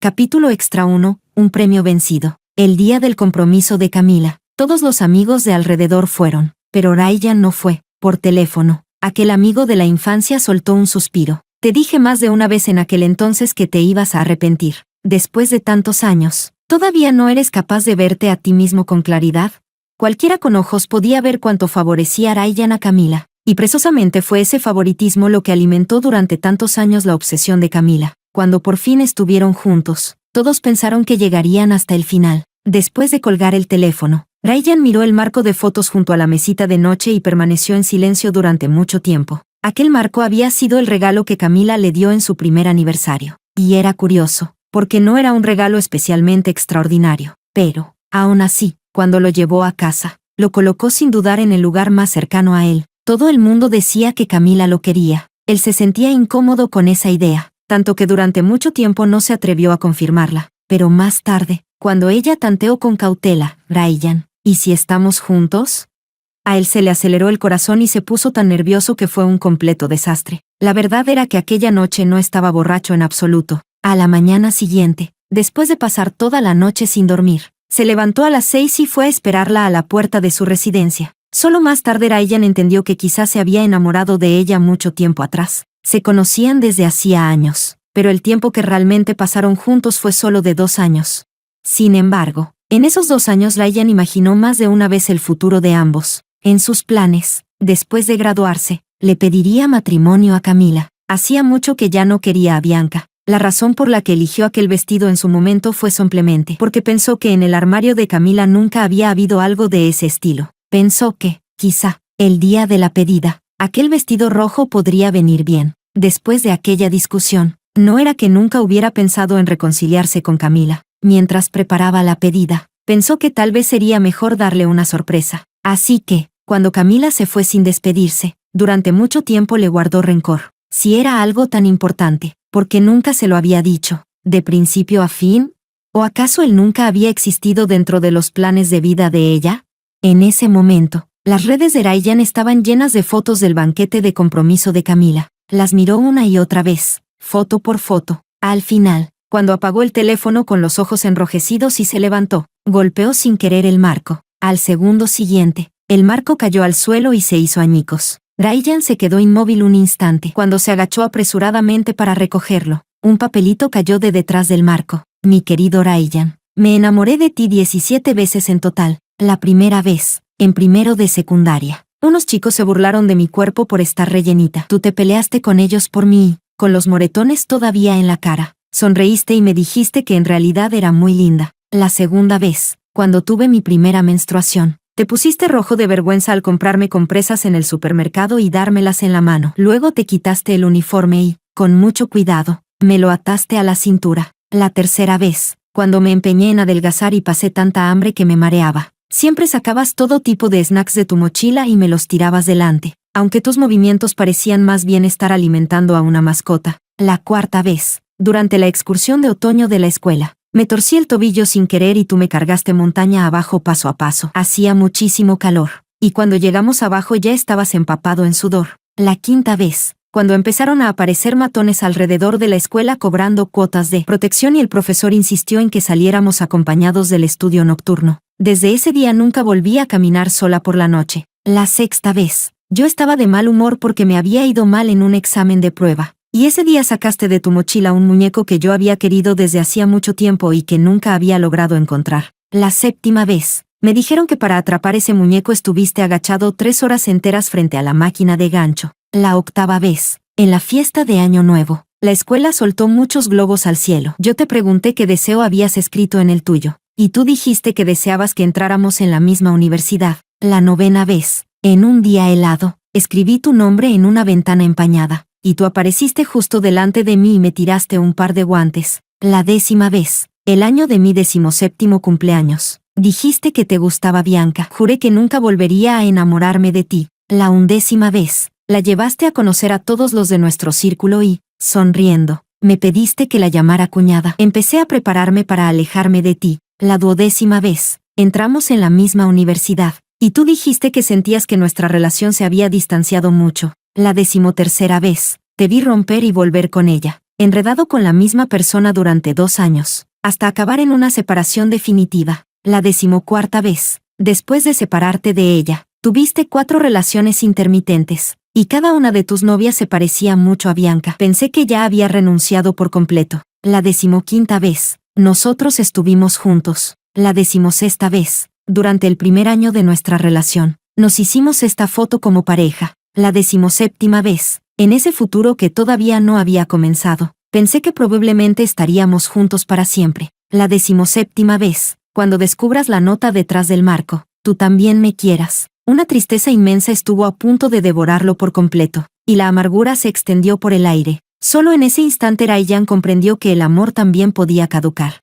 Capítulo extra 1, un premio vencido. El día del compromiso de Camila. Todos los amigos de alrededor fueron, pero Ryan no fue. Por teléfono, aquel amigo de la infancia soltó un suspiro. Te dije más de una vez en aquel entonces que te ibas a arrepentir. Después de tantos años, ¿todavía no eres capaz de verte a ti mismo con claridad? Cualquiera con ojos podía ver cuánto favorecía Ryan a Camila, y precisamente fue ese favoritismo lo que alimentó durante tantos años la obsesión de Camila. Cuando por fin estuvieron juntos, todos pensaron que llegarían hasta el final. Después de colgar el teléfono, Ryan miró el marco de fotos junto a la mesita de noche y permaneció en silencio durante mucho tiempo. Aquel marco había sido el regalo que Camila le dio en su primer aniversario. Y era curioso, porque no era un regalo especialmente extraordinario. Pero, aún así, cuando lo llevó a casa, lo colocó sin dudar en el lugar más cercano a él. Todo el mundo decía que Camila lo quería. Él se sentía incómodo con esa idea, tanto que durante mucho tiempo no se atrevió a confirmarla. Pero más tarde, cuando ella tanteó con cautela: Ryan, ¿y si estamos juntos? A él se le aceleró el corazón y se puso tan nervioso que fue un completo desastre. La verdad era que aquella noche no estaba borracho en absoluto. A la mañana siguiente, después de pasar toda la noche sin dormir, se levantó a las 6 y fue a esperarla a la puerta de su residencia. Solo más tarde Ryan entendió que quizás se había enamorado de ella mucho tiempo atrás. Se conocían desde hacía años, pero el tiempo que realmente pasaron juntos fue solo de 2 años. Sin embargo, en esos 2 años Ryan imaginó más de una vez el futuro de ambos. En sus planes, después de graduarse, le pediría matrimonio a Camila. Hacía mucho que ya no quería a Bianca. La razón por la que eligió aquel vestido en su momento fue simplemente porque pensó que en el armario de Camila nunca había habido algo de ese estilo. Pensó que, quizá, el día de la pedida, aquel vestido rojo podría venir bien. Después de aquella discusión, no era que nunca hubiera pensado en reconciliarse con Camila. Mientras preparaba la pedida, pensó que tal vez sería mejor darle una sorpresa. Así que, cuando Camila se fue sin despedirse, durante mucho tiempo le guardó rencor. Si era algo tan importante, ¿por qué nunca se lo había dicho? ¿De principio a fin? ¿O acaso él nunca había existido dentro de los planes de vida de ella? En ese momento, las redes de Ryan estaban llenas de fotos del banquete de compromiso de Camila. Las miró una y otra vez, foto por foto. Al final, cuando apagó el teléfono con los ojos enrojecidos y se levantó, golpeó sin querer el marco. Al segundo siguiente, el marco cayó al suelo y se hizo añicos. Ryan se quedó inmóvil un instante. Cuando se agachó apresuradamente para recogerlo, un papelito cayó de detrás del marco. Mi querido Ryan, me enamoré de ti 17 veces en total. La primera vez, en primero de secundaria. Unos chicos se burlaron de mi cuerpo por estar rellenita. Tú te peleaste con ellos por mí, con los moretones todavía en la cara. Sonreíste y me dijiste que en realidad era muy linda. La segunda vez, cuando tuve mi primera menstruación, te pusiste rojo de vergüenza al comprarme compresas en el supermercado y dármelas en la mano. Luego te quitaste el uniforme y, con mucho cuidado, Me lo ataste a la cintura. La tercera vez, cuando me empeñé en adelgazar y pasé tanta hambre que me mareaba. Siempre sacabas todo tipo de snacks de tu mochila y me los tirabas delante, aunque tus movimientos parecían más bien estar alimentando a una mascota. La cuarta vez, durante la excursión de otoño de la escuela, me torcí el tobillo sin querer y tú me cargaste montaña abajo paso a paso. Hacía muchísimo calor, y cuando llegamos abajo ya estabas empapado en sudor. La quinta vez, cuando empezaron a aparecer matones alrededor de la escuela cobrando cuotas de protección y el profesor insistió en que saliéramos acompañados del estudio nocturno. Desde ese día nunca volví a caminar sola por la noche. La sexta vez, yo estaba de mal humor porque me había ido mal en un examen de prueba. Y ese día sacaste de tu mochila un muñeco que yo había querido desde hacía mucho tiempo y que nunca había logrado encontrar. La séptima vez, me dijeron que para atrapar ese muñeco estuviste agachado 3 horas enteras frente a la máquina de gancho. La octava vez, en la fiesta de Año Nuevo, la escuela soltó muchos globos al cielo. Yo te pregunté qué deseo habías escrito en el tuyo, y tú dijiste que deseabas que entráramos en la misma universidad. La novena vez, en un día helado, escribí tu nombre en una ventana empañada, y tú apareciste justo delante de mí y me tiraste un par de guantes. La 10ª vez, el año de mi 17º cumpleaños, dijiste que te gustaba Bianca. Juré que nunca volvería a enamorarme de ti. La 11ª vez, la llevaste a conocer a todos los de nuestro círculo y, sonriendo, me pediste que la llamara cuñada. Empecé a prepararme para alejarme de ti. La 12ª vez, entramos en la misma universidad, y tú dijiste que sentías que nuestra relación se había distanciado mucho. La 13ª vez, te vi romper y volver con ella, enredado con la misma persona durante 2 años, hasta acabar en una separación definitiva. La 14ª vez, después de separarte de ella, tuviste 4 relaciones intermitentes, y cada una de tus novias se parecía mucho a Bianca. Pensé que ya había renunciado por completo. La 15ª vez, nosotros estuvimos juntos. La 16ª vez, durante el primer año de nuestra relación, nos hicimos esta foto como pareja. La 17ª vez, en ese futuro que todavía no había comenzado, pensé que probablemente estaríamos juntos para siempre. La 17ª vez, cuando descubras la nota detrás del marco, tú también me quieras. Una tristeza inmensa estuvo a punto de devorarlo por completo, y la amargura se extendió por el aire. Solo en ese instante Ryan comprendió que el amor también podía caducar.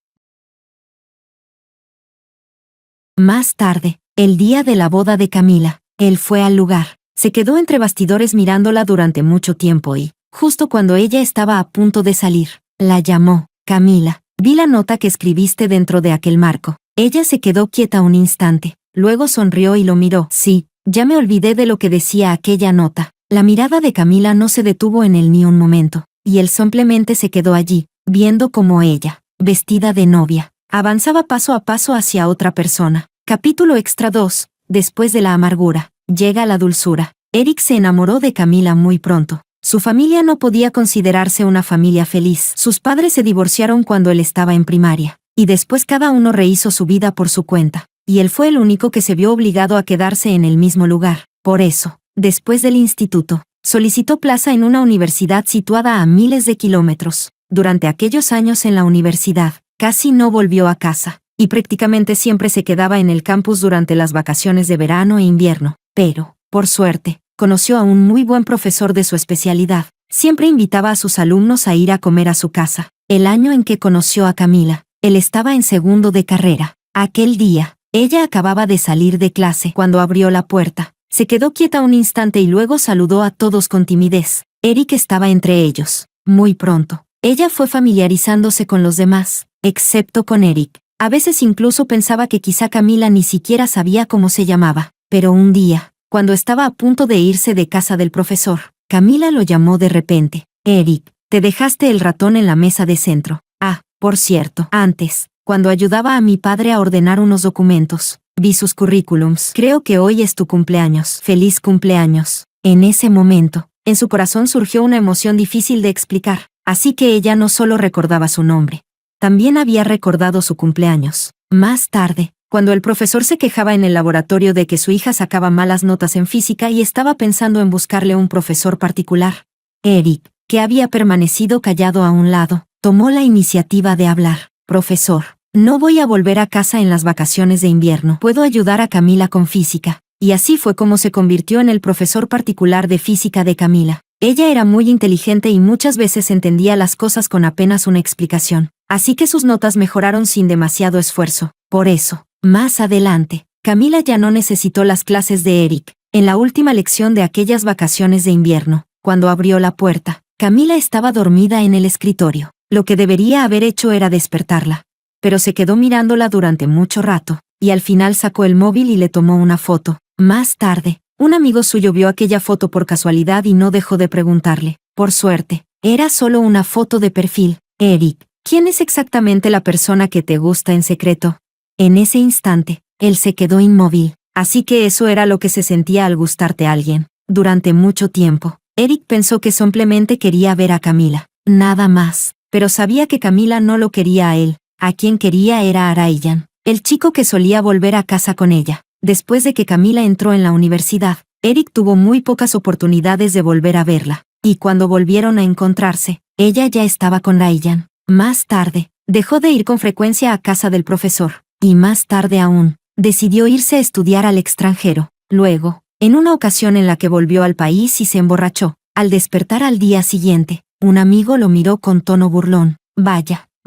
Más tarde, el día de la boda de Camila, él fue al lugar. Se quedó entre bastidores mirándola durante mucho tiempo y, justo cuando ella estaba a punto de salir, la llamó. Camila, vi la nota que escribiste dentro de aquel marco. Ella se quedó quieta un instante, luego sonrió y lo miró. Sí, ya me olvidé de lo que decía aquella nota. La mirada de Camila no se detuvo en él ni un momento, y él simplemente se quedó allí, viendo cómo ella, vestida de novia, avanzaba paso a paso hacia otra persona. Capítulo extra 2, después de la amargura, llega la dulzura. Eric se enamoró de Camila muy pronto. Su familia no podía considerarse una familia feliz. Sus padres se divorciaron cuando él estaba en primaria, y después cada uno rehizo su vida por su cuenta, y él fue el único que se vio obligado a quedarse en el mismo lugar. Por eso, después del instituto, solicitó plaza en una universidad situada a miles de kilómetros. Durante aquellos años en la universidad, casi no volvió a casa, y prácticamente siempre se quedaba en el campus durante las vacaciones de verano e invierno. Pero, por suerte, conoció a un muy buen profesor de su especialidad. Siempre invitaba a sus alumnos a ir a comer a su casa. El año en que conoció a Camila, él estaba en segundo de carrera. Aquel día, ella acababa de salir de clase. Cuando abrió la puerta, se quedó quieta un instante y luego saludó a todos con timidez. Eric estaba entre ellos. Muy pronto, ella fue familiarizándose con los demás, excepto con Eric. A veces incluso pensaba que quizá Camila ni siquiera sabía cómo se llamaba. Pero un día, cuando estaba a punto de irse de casa del profesor, Camila lo llamó de repente. Eric, te dejaste el ratón en la mesa de centro. Ah, por cierto, antes, cuando ayudaba a mi padre a ordenar unos documentos, vi sus currículums. Creo que hoy es tu cumpleaños. ¡Feliz cumpleaños! En ese momento, en su corazón surgió una emoción difícil de explicar, así que ella no solo recordaba su nombre, también había recordado su cumpleaños. Más tarde, cuando el profesor se quejaba en el laboratorio de que su hija sacaba malas notas en física y estaba pensando en buscarle un profesor particular, Eric, que había permanecido callado a un lado, tomó la iniciativa de hablar. Profesor, no voy a volver a casa en las vacaciones de invierno. Puedo ayudar a Camila con física. Y así fue como se convirtió en el profesor particular de física de Camila. Ella era muy inteligente y muchas veces entendía las cosas con apenas una explicación, así que sus notas mejoraron sin demasiado esfuerzo. Por eso, más adelante, Camila ya no necesitó las clases de Eric. En la última lección de aquellas vacaciones de invierno, cuando abrió la puerta, Camila estaba dormida en el escritorio. Lo que debería haber hecho era despertarla, pero se quedó mirándola durante mucho rato, y al final sacó el móvil y le tomó una foto. Más tarde, un amigo suyo vio aquella foto por casualidad y no dejó de preguntarle. Por suerte, era solo una foto de perfil. Eric, ¿quién es exactamente la persona que te gusta en secreto? En ese instante, él se quedó inmóvil. Así que eso era lo que se sentía al gustarte a alguien. Durante mucho tiempo, Eric pensó que simplemente quería ver a Camila. Nada más. Pero sabía que Camila no lo quería a él. A quien quería era a Ryan, el chico que solía volver a casa con ella. Después de que Camila entró en la universidad, Eric tuvo muy pocas oportunidades de volver a verla. Y cuando volvieron a encontrarse, ella ya estaba con Ryan. Más tarde, dejó de ir con frecuencia a casa del profesor. Y más tarde aún, decidió irse a estudiar al extranjero. Luego, en una ocasión en la que volvió al país y se emborrachó, al despertar al día siguiente, un amigo lo miró con tono burlón.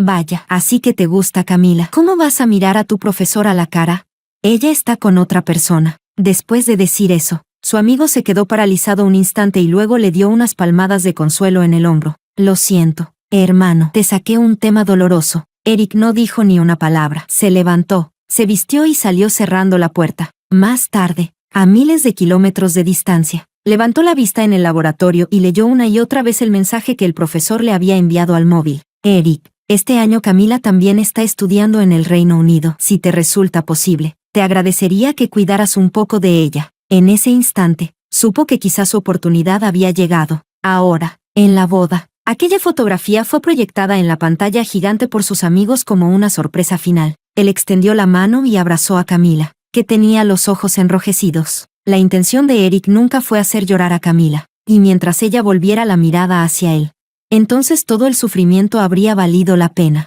Vaya, así que te gusta Camila. ¿Cómo vas a mirar a tu profesor a la cara? Ella está con otra persona. Después de decir eso, su amigo se quedó paralizado un instante y luego le dio unas palmadas de consuelo en el hombro. Lo siento, hermano, te saqué un tema doloroso. Eric no dijo ni una palabra. Se levantó, se vistió y salió cerrando la puerta. Más tarde, a miles de kilómetros de distancia, levantó la vista en el laboratorio y leyó una y otra vez el mensaje que el profesor le había enviado al móvil. Eric, este año Camila también está estudiando en el Reino Unido. Si te resulta posible, te agradecería que cuidaras un poco de ella. En ese instante, supo que quizás su oportunidad había llegado. Ahora, en la boda, aquella fotografía fue proyectada en la pantalla gigante por sus amigos como una sorpresa final. Él extendió la mano y abrazó a Camila, que tenía los ojos enrojecidos. La intención de Eric nunca fue hacer llorar a Camila, y mientras ella volviera la mirada hacia él, entonces todo el sufrimiento habría valido la pena.